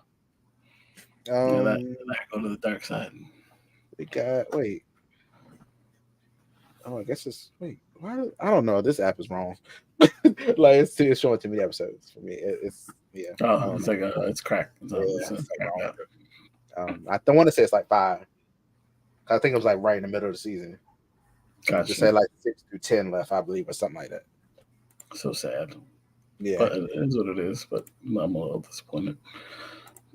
That go to the dark side. Wait. Oh, I guess it's why? I don't know. This app is wrong. Like it's showing too many episodes for me. It's it's cracked. I don't want to say it's like 5. I think it was like right in the middle of the season. Gotcha. Just say like 6 through 10 left, I believe, or something like that. So sad. Yeah, but it is what it is. But I'm a little disappointed.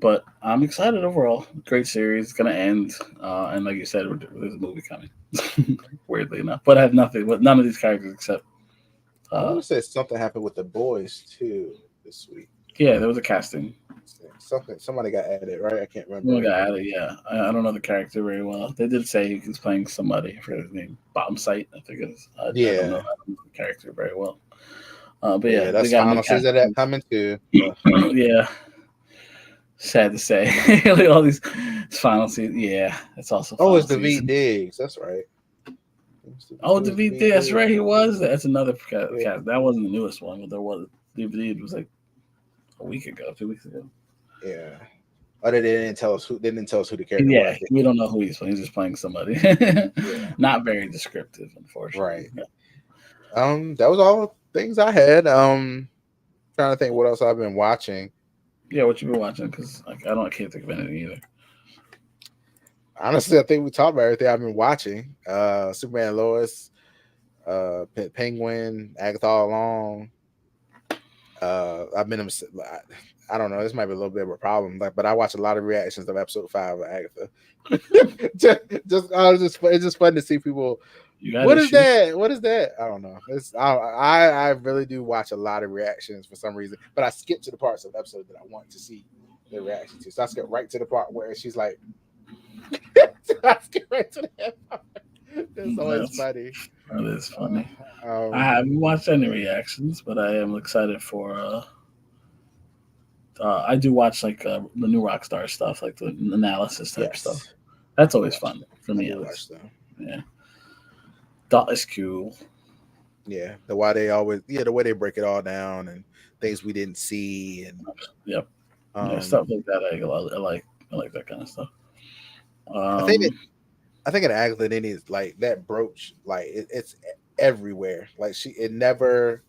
But I'm excited overall. Great series. It's gonna end, and like you said, there's a movie coming. Weirdly enough, but I have nothing with none of these characters except. I want to say something happened with the boys too this week. Yeah, there was a casting. Somebody got added, right? I can't remember. Somebody got added, yeah. I don't know the character very well. They did say he was playing somebody. I forget his name. Bottom Sight, I think it is. I don't know the character very well. But yeah, that's final season that coming too. Yeah. Sad to say. Like all these final season. Yeah, it's also. It's Daveed Diggs. That's right. Daveed Diggs. That's right. He was. That's another cast. That wasn't the newest one, but there was. Daveed was like a week ago, 2 weeks ago. Yeah. Oh, they didn't tell us who the character was. Yeah, we don't know who he's playing. He's just playing somebody. Not very descriptive, unfortunately. Right. Yeah. That was all things I had. Trying to think what else I've been watching. Yeah, what you been watching? Because I can't think of anything either. Honestly, I think we talked about everything I've been watching. Superman and Lois, Penguin, Agatha All Along. I've been. I don't know. This might be a little bit of a problem, but I watch a lot of reactions of episode 5 of Agatha. It's just fun to see people. What is that? What is that? I don't know. I really do watch a lot of reactions for some reason, but I skip to the parts of the episode that I want to see the reaction to. So I skip right to the part where she's like, I skip right to that part. It's always funny. That is funny. I haven't watched any reactions, but I am excited for. I do watch like the new Rockstar stuff, like the analysis type stuff. That's always fun for me. Yeah, that is cool. Yeah, the way they break it all down and things we didn't see and stuff like that. I like that kind of stuff. I think in Agatha they need like that brooch, like it's everywhere. Like it never.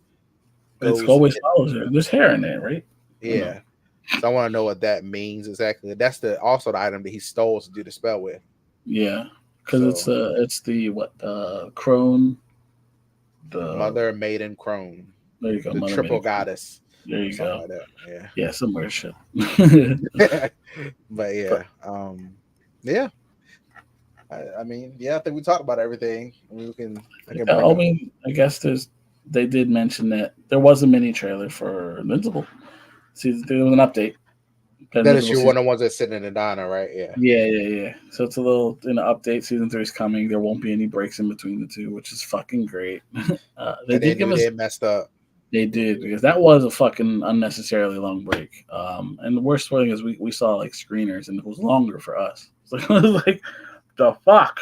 It always follows her. There's hair in there, right? Yeah. So I want to know what that means exactly. That's also the item that he stole to do the spell with. Yeah, because it's the crone, the mother maiden crone. There you go, the triple goddess. There you go. Like yeah, somewhere shit. But yeah, I mean, I think we talked about everything. I guess they did mention that there was a mini trailer for Invincible. See, there was an update That is one of the ones that's sitting in the diner, right? Yeah. So it's a little update. Season 3 is coming. There won't be any breaks in between the two, which is fucking great. They did give us. They messed up. They did, because that was a fucking unnecessarily long break. And the worst thing is we saw like screeners and it was longer for us. It was like the fuck.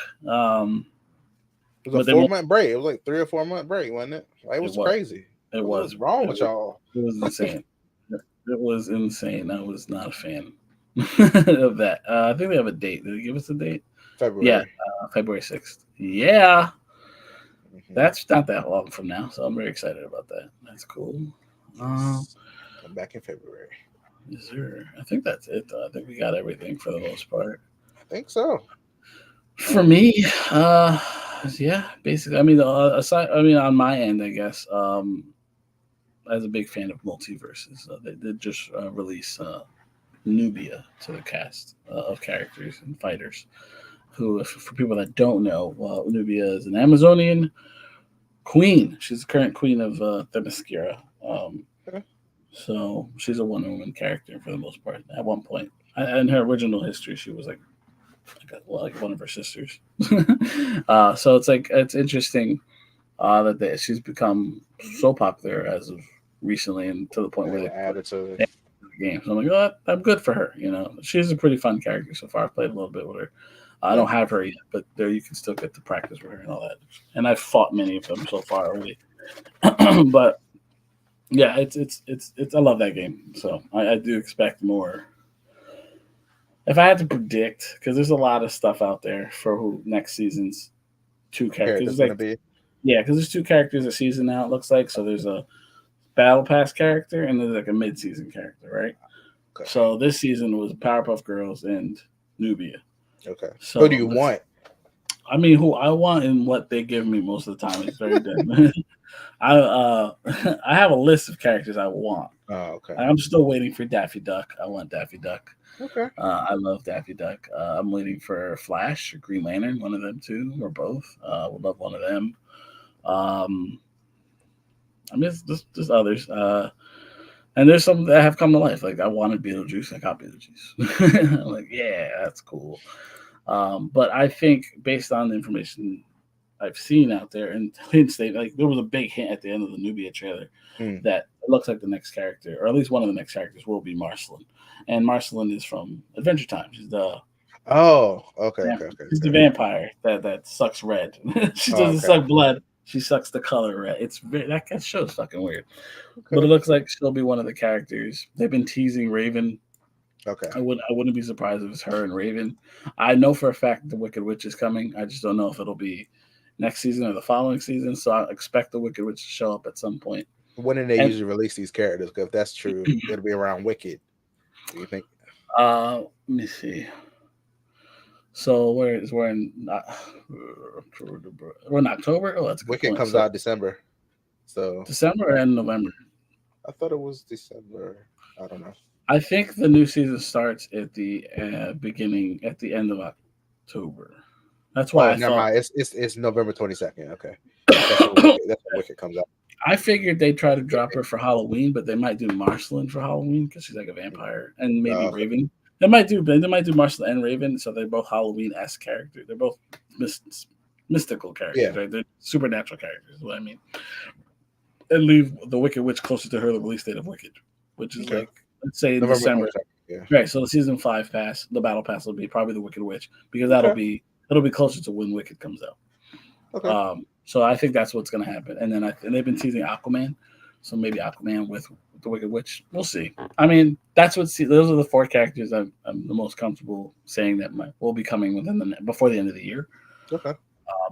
It was a 4-month break. It was like 3 or 4 month break, wasn't it? Like, it was crazy. It was. What's wrong with y'all? It was insane. It was insane. I was not a fan of that. I think they have a date. Did they give us a date? February. Yeah, February 6th. Yeah. That's not that long from now, so I'm very excited about that. That's cool. Come back in February. Yes, sir. I think that's it, though. I think we got everything for the most part. I think so. For me, yeah, basically. I mean, on my end, I guess, as a big fan of multiverses, they did just release Nubia to the cast of characters and fighters. Who, for people that don't know, Nubia is an Amazonian queen. She's the current queen of Themyscira. So she's a Wonder Woman character for the most part. At one point, in her original history, she was like one of her sisters. So it's interesting that she's become so popular as of recently, and to the point where they added to the game. So I'm like, oh, I'm good for her. She's a pretty fun character so far. I've played a little bit with her. I don't have her yet, but there you can still get to practice with her and all that. And I've fought many of them so far already. But yeah, it's I love that game. So I do expect more. If I had to predict, because there's a lot of stuff out there for who next season's 2 characters. Yeah, because there's 2 characters a season now, it looks like. So there's a Battle Pass character and there's like a mid-season character, right? Okay. So this season was Powerpuff Girls and Nubia. Okay. So who do you want? I mean, who I want and what they give me most of the time is very different. I have a list of characters I want. Oh, okay. I'm still waiting for Daffy Duck. I want Daffy Duck. Okay. I love Daffy Duck. I'm waiting for Flash or Green Lantern, one of them too, or both. Would love one of them. I mean, there's others. And there's some that have come to life. Like I wanted Beetlejuice, I got Beetlejuice. I'm like, yeah, that's cool. But I think based on the information I've seen out there, and hints, like there was a big hint at the end of the Nubia trailer that it looks like the next character, or at least one of the next characters, will be Marceline. And Marceline is from Adventure Time. She's the okay. She's the vampire that sucks red. She doesn't suck blood. She sucks the color red. That show's fucking weird. Okay. But it looks like she'll be one of the characters. They've been teasing Raven. Okay. I wouldn't be surprised if it's her and Raven. I know for a fact the Wicked Witch is coming. I just don't know if it'll be next season or the following season. So I expect the Wicked Witch to show up at some point. When do they usually release these characters? Because if that's true, it'll be around Wicked. Do you think? Let me see. So we're in October. Oh, that's a good Wicked point. comes out December. So December and November. I thought it was December. I don't know. I think the new season starts at the beginning, at the end of October. That's why. Never mind. It's November 22nd. Okay, that's when Wicked comes out. I figured they'd try to drop her for Halloween, but they might do Marceline for Halloween because she's like a vampire, and maybe Raven. They might do Marceline and Raven, so they're both Halloween-esque characters. They're both mystical characters, right? They're supernatural characters. Is what I mean. And leave the Wicked Witch closer to her the release date of Wicked, which is like, let's say in December. Right. So the season 5 pass, the battle pass will be probably the Wicked Witch, because it'll be closer to when Wicked comes out. Okay. So I think that's what's going to happen. And then they've been teasing Aquaman, so maybe Aquaman with the Wicked Witch. We'll see. I mean, those are the 4 characters I'm the most comfortable saying that will be coming before the end of the year. Okay.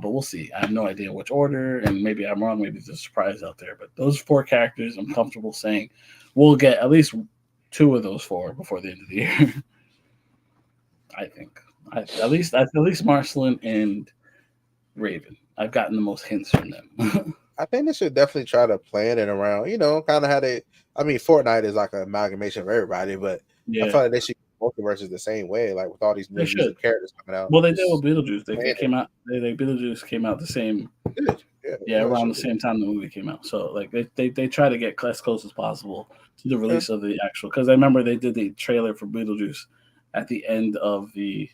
But we'll see. I have no idea which order, and maybe I'm wrong. Maybe there's a surprise out there. But those 4 characters, I'm comfortable saying we'll get at least 2 of those 4 before the end of the year. I think at least Marceline and Raven. I've gotten the most hints from them. I think they should definitely try to plan it around, kind of how they. I mean, Fortnite is like an amalgamation of everybody, but I feel like they should multiverses the same way, like with all these new characters coming out. Well, they did with Beetlejuice. Beetlejuice came out the same Yeah, around the same time the movie came out. So like they try to get as close as possible to the release of the actual. Because I remember they did the trailer for Beetlejuice at the end of the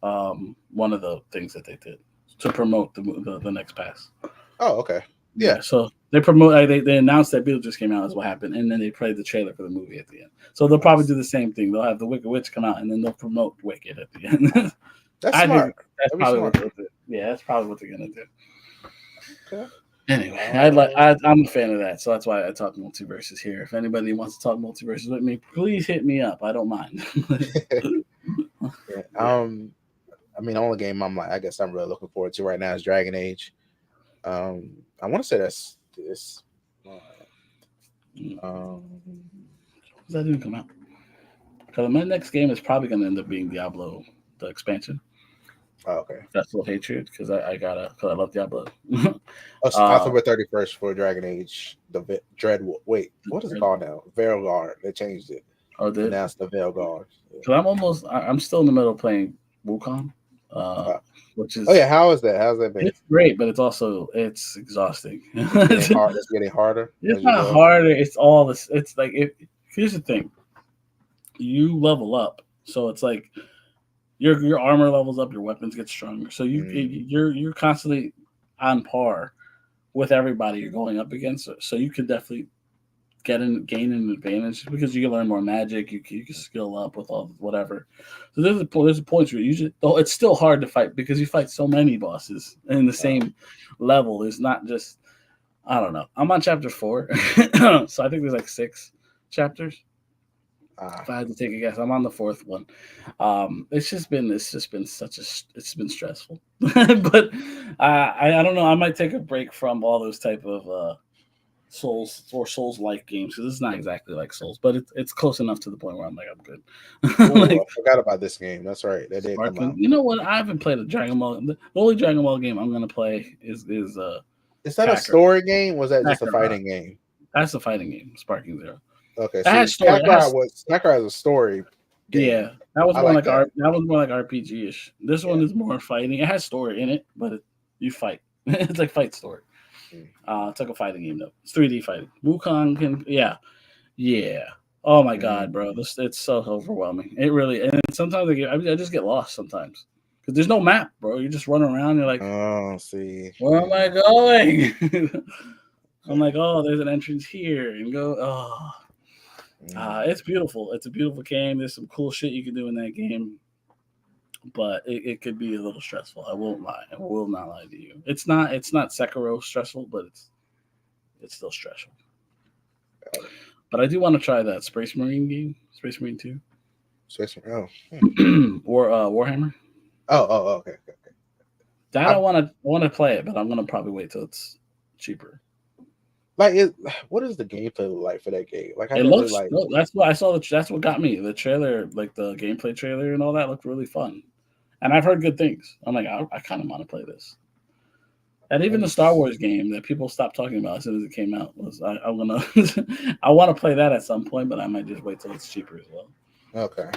one of the things that they did to promote the next pass. Oh, okay. Yeah. So they promote. They announced that Beetlejuice came out is what happened, and then they played the trailer for the movie at the end. So they'll probably do the same thing. They'll have the Wicked Witch come out, and then they'll promote Wicked at the end. That's smart. That's probably what they'll do. Yeah, that's probably what they're gonna do. Okay. Anyway, I'm a fan of that, so that's why I talk multiverses here. If anybody wants to talk multiverses with me, please hit me up. I don't mind. Yeah. I mean, the only game I guess I'm really looking forward to right now is Dragon Age. I want to say that's this. That didn't come out. Because my next game is probably going to end up being Diablo, the expansion. Oh, okay. Festival of Hatred, because I love Diablo. October 31st for Dragon Age. The Dread. Wait, what is it called now? Veilguard. They changed it. Oh, did? Now it's the Veilguard. Because I'm still in the middle of playing Wukong. Which is how is that? How's that been? It's great, but it's exhausting. It's getting harder. It's not harder. It's all this. It's like here's the thing. You level up, so it's like your armor levels up, your weapons get stronger. So you're constantly on par with everybody you're going up against. So you could definitely gain an advantage because you can learn more magic. You can skill up with all whatever. So there's a point where it's still hard to fight because you fight so many bosses in the same level. It's not just I don't know. I'm on chapter 4, so I think there's like 6 chapters. If I had to take a guess, I'm on the 4th one. It's just been stressful, but I don't know. I might take a break from all those type of Souls-like games because it's not exactly like Souls, but it's close enough to the point where I'm like I'm good. I forgot about this game. That's right. That did come out. You know what? I haven't played a Dragon Ball. The only Dragon Ball game I'm gonna play is that a story game? Was that just a fighting game? That's a fighting game. Sparking Zero. Okay, so Kakarot is a story game. Yeah, that was more like RPG-ish. This one is more fighting. It has story in it, but you fight. It's like fight story. It's like a fighting game though. It's 3D fighting. Wukong yeah. Oh my god, bro, it's so overwhelming. It really, and sometimes I just get lost sometimes because there's no map, bro. You just run around. You're like, oh, see, where am I going? I'm like, oh, there's an entrance here, and go. It's beautiful. It's a beautiful game. There's some cool shit you can do in that game, but it could be a little stressful. I won't lie. I will not lie to you. It's not Sekiro stressful, but it's still stressful. But I do want to try that Space Marine game, Space Marine 2. Space Marine. Warhammer. Oh, okay. That I want to play it, but I'm gonna probably wait till it's cheaper. Like, what is the gameplay look like for that game? Like, it looks like that's what I saw. That's what got me. The trailer, like the gameplay trailer and all that, looked really fun. And I've heard good things. I'm like, I kind of want to play this. And even the Star Wars game that people stopped talking about as soon as it came out was I want to play that at some point, but I might just wait till it's cheaper as well. Okay.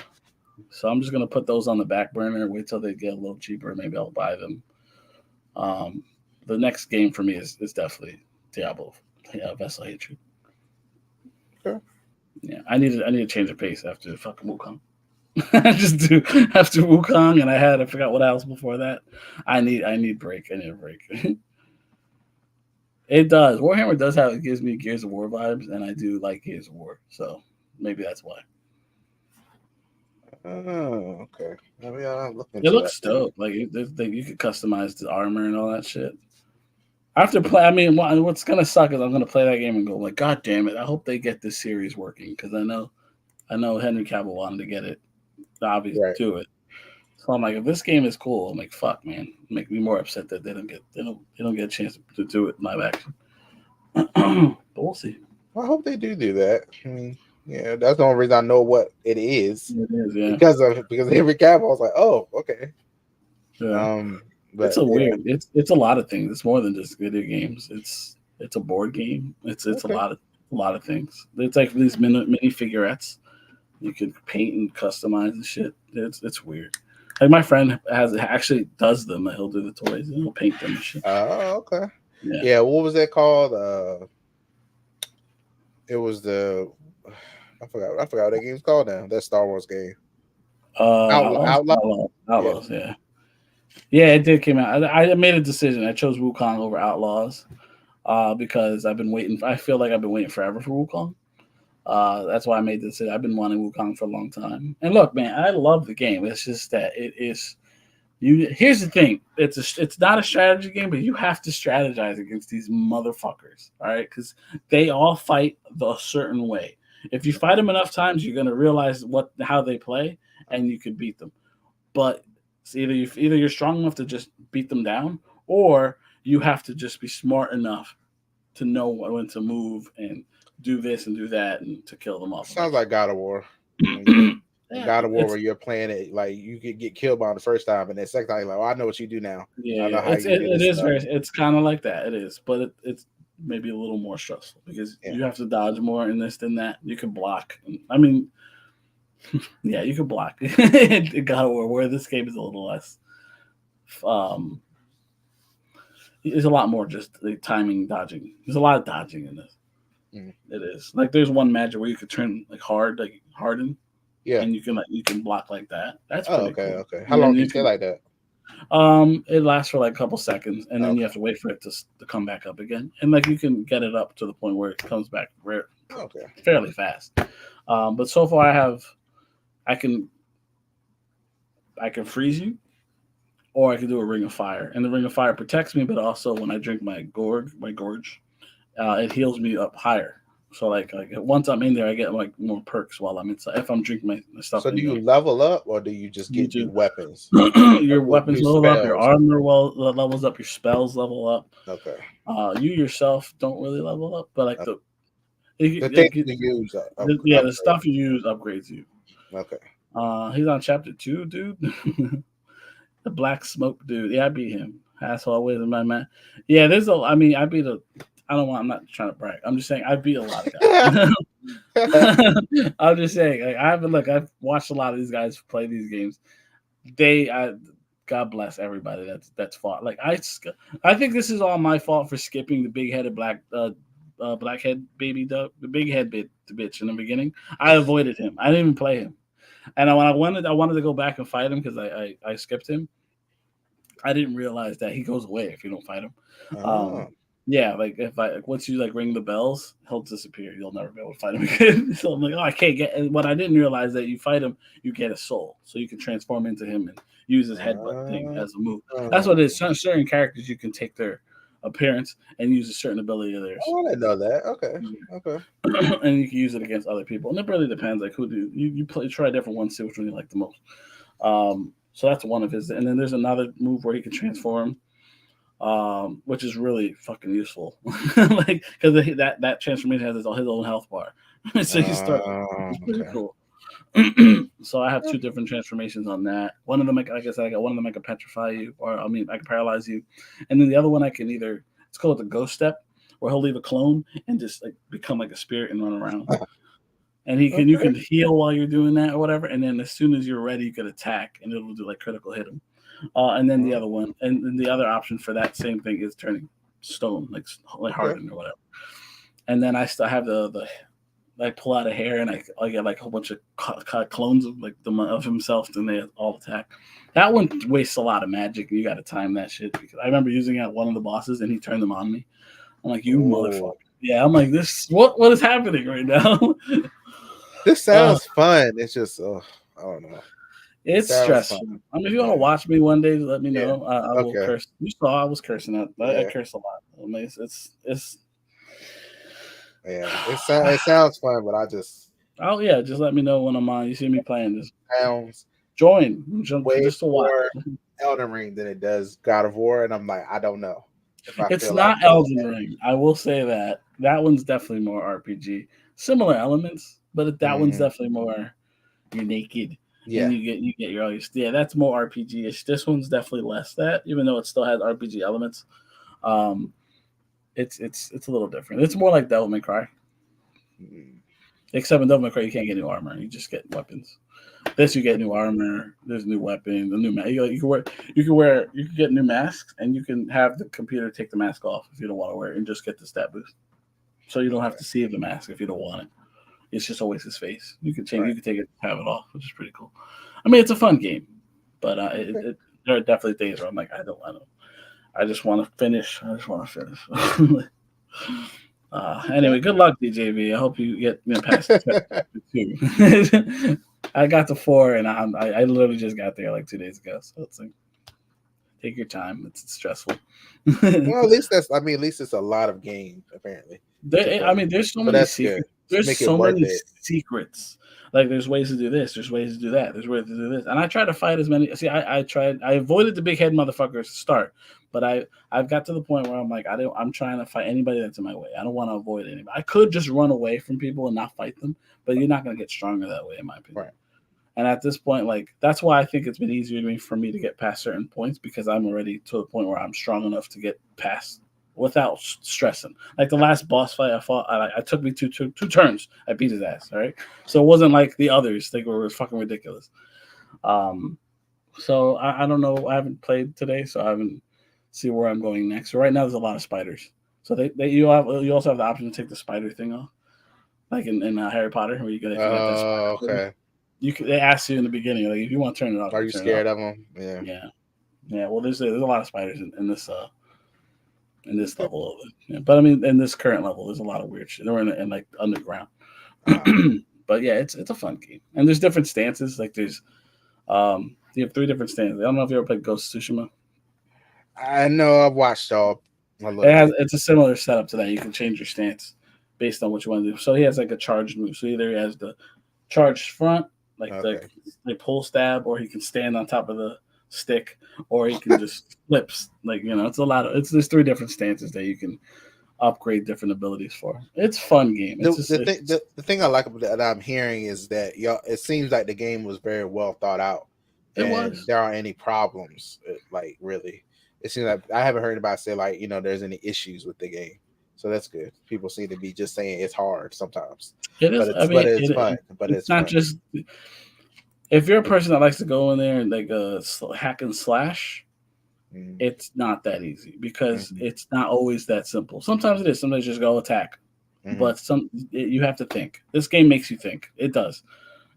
So I'm just gonna put those on the back burner, wait till they get a little cheaper. Maybe I'll buy them. The next game for me is definitely Diablo. Yeah, Vessel Hatred. Sure. Yeah, I need to change the pace after fucking Wukong. Just do after Wukong, and I forgot what else before that. I need a break. It does. Warhammer does it gives me Gears of War vibes, and I do like Gears of War, so maybe that's why. Oh, okay. Maybe I'll look into it looks dope. Like you could customize the armor and all that shit. After play, I mean, what's gonna suck is I'm gonna play that game and go like, God damn it! I hope they get this series working because I know Henry Cavill wanted to get it, obviously to it. So I'm like, if this game is cool, I'm like, fuck, man, make me more upset that they don't get a chance to do it live action. But we'll see. Well, I hope they do that. I mean, yeah, that's the only reason I know what it is. It is, yeah. Because Henry Cavill, I was like, oh, okay. Yeah. But it's a lot of things. It's more than just video games. It's a board game. It's a lot of things. It's like these mini figurettes. You can paint and customize and shit. It's weird. Like my friend actually does them. He'll do the toys and he'll paint them and shit. Oh, okay. Yeah, what was that called? It was the I forgot what that game's called now. That Star Wars game. Outlaws. Yeah, it did came out. I made a decision. I chose Wukong over Outlaws because I've been waiting. I feel like I've been waiting forever for Wukong. That's why I made this. I've been wanting Wukong for a long time. And look, man, I love the game. It's just that it is. Here's the thing. It's not a strategy game, but you have to strategize against these motherfuckers. All right, because they all fight a certain way. If you fight them enough times, you're gonna realize how they play, and you can beat them. But it's either you're strong enough to just beat them down, or you have to just be smart enough to know when to move and do this and do that and to kill them off. Sounds like God of War. God of War, where you're playing it, like you could get killed by the first time, and then second time, you're like, "Oh, I know what you do now." Yeah, it's kind of like that. It is, but it's maybe a little more stressful because you have to dodge more in this than that. You can block. I mean, yeah, you can block. God of War, where this game is a little less. There's a lot more just the timing, dodging. There's a lot of dodging in this. It is like there's one magic where you could turn like harden. Yeah, and you can block like that. That's pretty cool. Okay. How long do you stay like that? It lasts for like a couple seconds, and then you have to wait for it to come back up again. And like you can get it up to the point where it comes back fairly fast. But so far, I can freeze you, or I can do a ring of fire, and the ring of fire protects me, but also when I drink my gorge, it heals me up higher. So like once I'm in there, I get like more perks while I'm inside. If I'm drinking my stuff. So do you level up, or do you just get new weapons? Your weapons level up, your armor levels up, your spells level up. Okay. You yourself don't really level up, but like the stuff you use upgrades you. Okay. He's on chapter 2, dude. The black smoke dude. Yeah, I beat him. That's always my man. Yeah, I beat I'm not trying to brag. I'm just saying I beat a lot of guys. I'm just saying I've watched a lot of these guys play these games. God bless everybody that's fought. Like I think this is all my fault for skipping the big-headed blackhead baby duck, the big head bitch in the beginning. I avoided him. I didn't even play him. And when I wanted to go back and fight him because I skipped him. I didn't realize that he goes away if you don't fight him. Yeah, like once you ring the bells, he'll disappear. You'll never be able to fight him again. So I'm like, I can't get. And what I didn't realize that you fight him, you get a soul, so you can transform into him and use his headbutt thing as a move. That's what it is. Certain characters you can take their appearance and use a certain ability of theirs. Oh, I didn't know that. Okay. And you can use it against other people, and it really depends. Like who do you play? Try different ones, see which one you like the most. So that's one of his. And then there's another move where he can transform. Which is really fucking useful, like because that transformation has his own health bar, so you can start. It's pretty cool. So I have 2 different transformations on that. One of them, like I said, I got one of them I can petrify you, or I can paralyze you, and then the other one I can it's called the ghost step, where he'll leave a clone and just like become like a spirit and run around. And you can heal while you're doing that or whatever, and then as soon as you're ready, you can attack, and it'll do like critical hit him. And then the other one, and then the other option for that same thing is turning stone, like hardened or whatever. And then I still have I pull out a hair and I get like a whole bunch of clones of himself, and they all attack. That one wastes a lot of magic, and you got to time that shit. Because I remember using it at one of the bosses, and he turned them on me. I'm like, you motherfucker! Yeah, I'm like, this. What is happening right now? This sounds fun. It's just, I don't know. It's stressful. Fun. I mean, if you want to watch me one day, let me know. I will curse. You saw I was cursing. I curse a lot. I mean, it's. Yeah, it sounds fun, but I just. Oh yeah, just let me know when I'm on. You see me playing this. Sounds. Join just to watch. Elden Ring than it does God of War, and I'm like, I don't know. It's not Elden Ring. I will say that one's definitely more RPG. Similar elements, but that one's definitely more. You're naked. Yeah, and you get your that's more RPG-ish. This one's definitely less that, even though it still has RPG elements. It's a little different. It's more like Devil May Cry, except in Devil May Cry you can't get any armor; you just get weapons. This you get new armor. There's new weapons. A new mask. You can get new masks, and you can have the computer take the mask off if you don't want to wear it, and just get the stat boost. So you don't have to see the mask if you don't want it. It's just always his face. You can change. Right. You can take it, have it off, which is pretty cool. I mean, it's a fun game, but there are definitely days where I'm like, I just want to finish. Anyway, good luck, DJV. I hope you get past 2. I got to 4, and I literally just got there like 2 days ago. So it's like, take your time. It's stressful. Well, at least it's a lot of games apparently. There's so many secrets. There's so many secrets. Like, there's ways to do this. There's ways to do that. There's ways to do this. And I try to fight as many. See, I avoided the big head motherfuckers to start, but I've got to the point where I'm like, I'm trying to fight anybody that's in my way. I don't want to avoid anybody. I could just run away from people and not fight them, but you're not going to get stronger that way, in my opinion. Right. And at this point, like, that's why I think it's been easier for me to get past certain points, because I'm already to the point where I'm strong enough to get past without stressing. Like the last boss fight I fought, I took me two turns. I beat his ass. All right, so it wasn't like the others. They were fucking ridiculous. So I don't know. I haven't played today, so I haven't see where I'm going next. So right now, there's a lot of spiders. So you also have the option to take the spider thing off, like in Harry Potter, where you get. Oh, okay. They ask you in the beginning, like, if you want to turn it off. Are you scared of them? Yeah. Well, there's a lot of spiders in this level of it. Yeah. But I mean, in this current level, there's a lot of weird shit. They're in like underground. But yeah, it's a fun game, and there's different stances. Like there's you have 3 different stances. I don't know if you ever played Ghost of Tsushima. I know, I've watched all. It's a similar setup to that. You can change your stance based on what you want to do. So he has like a charged move. So either he has the charged front, like the pull stab, or he can stand on top of the stick, or he can just flips. Like, it's there's 3 different stances that you can upgrade different abilities for. It's a fun game. The thing I like about that I'm hearing is that it seems like the game was very well thought out. It was. There aren't any problems. Like, really, it seems like I haven't heard anybody say like, there's any issues with the game. So that's good. People seem to be just saying it's hard sometimes. It is. But it's fun. But it's not fun. Just if you're a person that likes to go in there and like hack and slash, it's not that easy, because it's not always that simple. Sometimes it is. Sometimes you just go attack, but you have to think. This game makes you think. It does,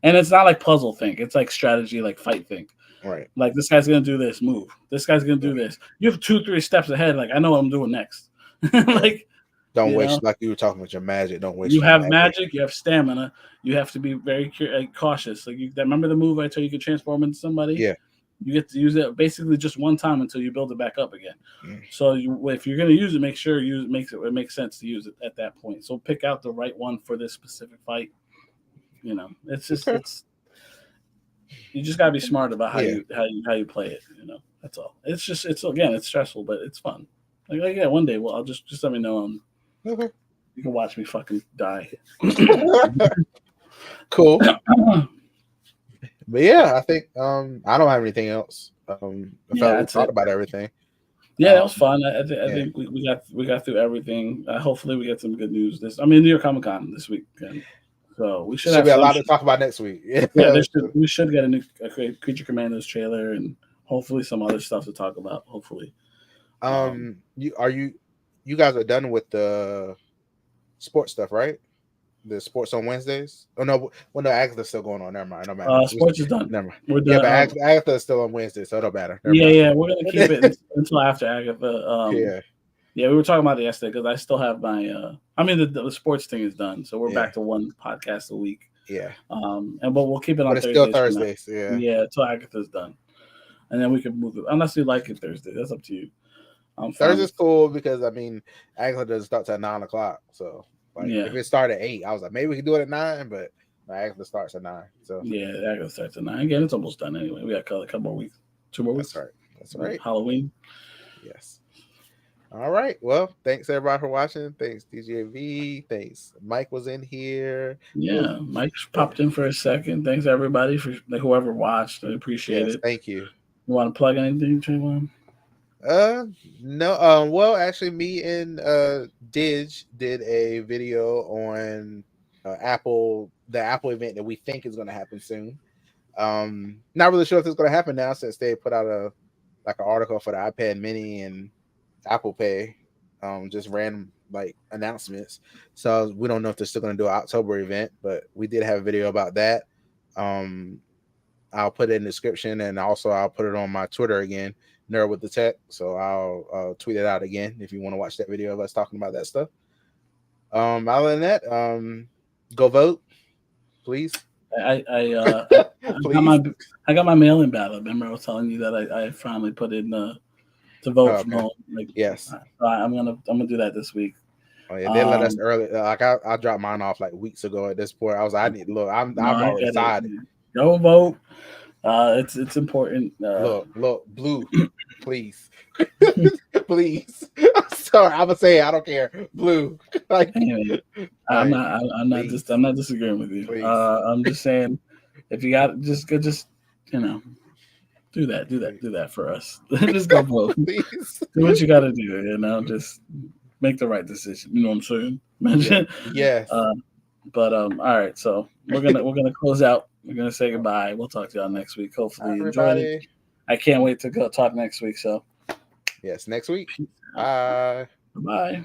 and it's not like puzzle think. It's like strategy, like fight think. Right. Like, this guy's gonna do this move. This guy's gonna do this. You have 2-3 steps ahead. Like, I know what I'm doing next. Like. Don't waste, like you were talking with your magic. Don't waste. You have magic. You have stamina. You have to be very cautious. Like, remember the move I told you could transform into somebody? Yeah. You get to use it basically just one time until you build it back up again. So if you're going to use it, make sure it makes sense to use it at that point. So pick out the right one for this specific fight. It's just you just gotta be smart about how you play it. That's all. It's stressful, but it's fun. Like one day, I'll just let me know. You can watch me fucking die. Cool. But yeah, I think I don't have anything else. I felt we talked about everything. Yeah, that was fun. I think we got through everything. Hopefully, we get some good news. New York Comic Con this week, so we should be a lot to talk about next week. We should get a Creature Commandos trailer, and hopefully some other stuff to talk about. Hopefully, you guys are done with the sports stuff, right? The sports on Wednesdays. Oh no, Agatha's still going on. Never mind. No matter. Sports is done. Never mind. We're done. Yeah, but Agatha is still on Wednesday, so it don't matter. Yeah, we're gonna keep it until after Agatha. We were talking about it yesterday, because I still have my. The sports thing is done, so we're back to one podcast a week. Yeah. But we'll keep it on. But it's still Thursdays. Yeah, until Agatha's done, and then we can move it. Unless you like it Thursday, that's up to you. Thursday's cool because Agatha doesn't start at 9:00, so if it started at 8, I was like, maybe we can do it at 9, but Agatha starts at 9. So Agatha starts at 9. Again, it's almost done anyway. We got a couple more weeks, 2 more weeks. That's right. Halloween. Yes. All right. Well, thanks everybody for watching. Thanks DJV. Thanks Mike was in here. Yeah, Mike popped in for a second. Thanks everybody for whoever watched. I appreciate it. Thank you. You want to plug anything, Trayvon? No. Well, actually, me and Didge did a video on the Apple event that we think is going to happen soon. Not really sure if it's going to happen now since they put out an article for the iPad Mini and Apple Pay. Just random like announcements. So we don't know if they're still going to do an October event, but we did have a video about that. I'll put it in the description, and also I'll put it on my Twitter again, Nerd with the Tech. So I'll tweet it out again if you want to watch that video of us talking about that stuff. Other than that, go vote, please. I got my mail-in ballot. Remember, I was telling you that I finally put in to vote from home. Like, yes, I'm gonna do that this week. Oh yeah, they let us early. Like I dropped mine off like weeks ago. At this point, I was like, I need look. I'm already decided. Go vote. It's important. Look, blue, please, please. I'm sorry, I'm gonna say it. I don't care. Blue. Like, anyway, I'm not disagreeing with you. I'm just saying, if you got just you know, do that for us. Just go vote. Please. Do what you got to do. You know, just make the right decision. You know what I'm saying? Yes. But all right. So we're gonna close out. We're gonna say goodbye. We'll talk to y'all next week. Hopefully you enjoyed it. I can't wait to go talk next week. So yes, next week. Bye. Bye.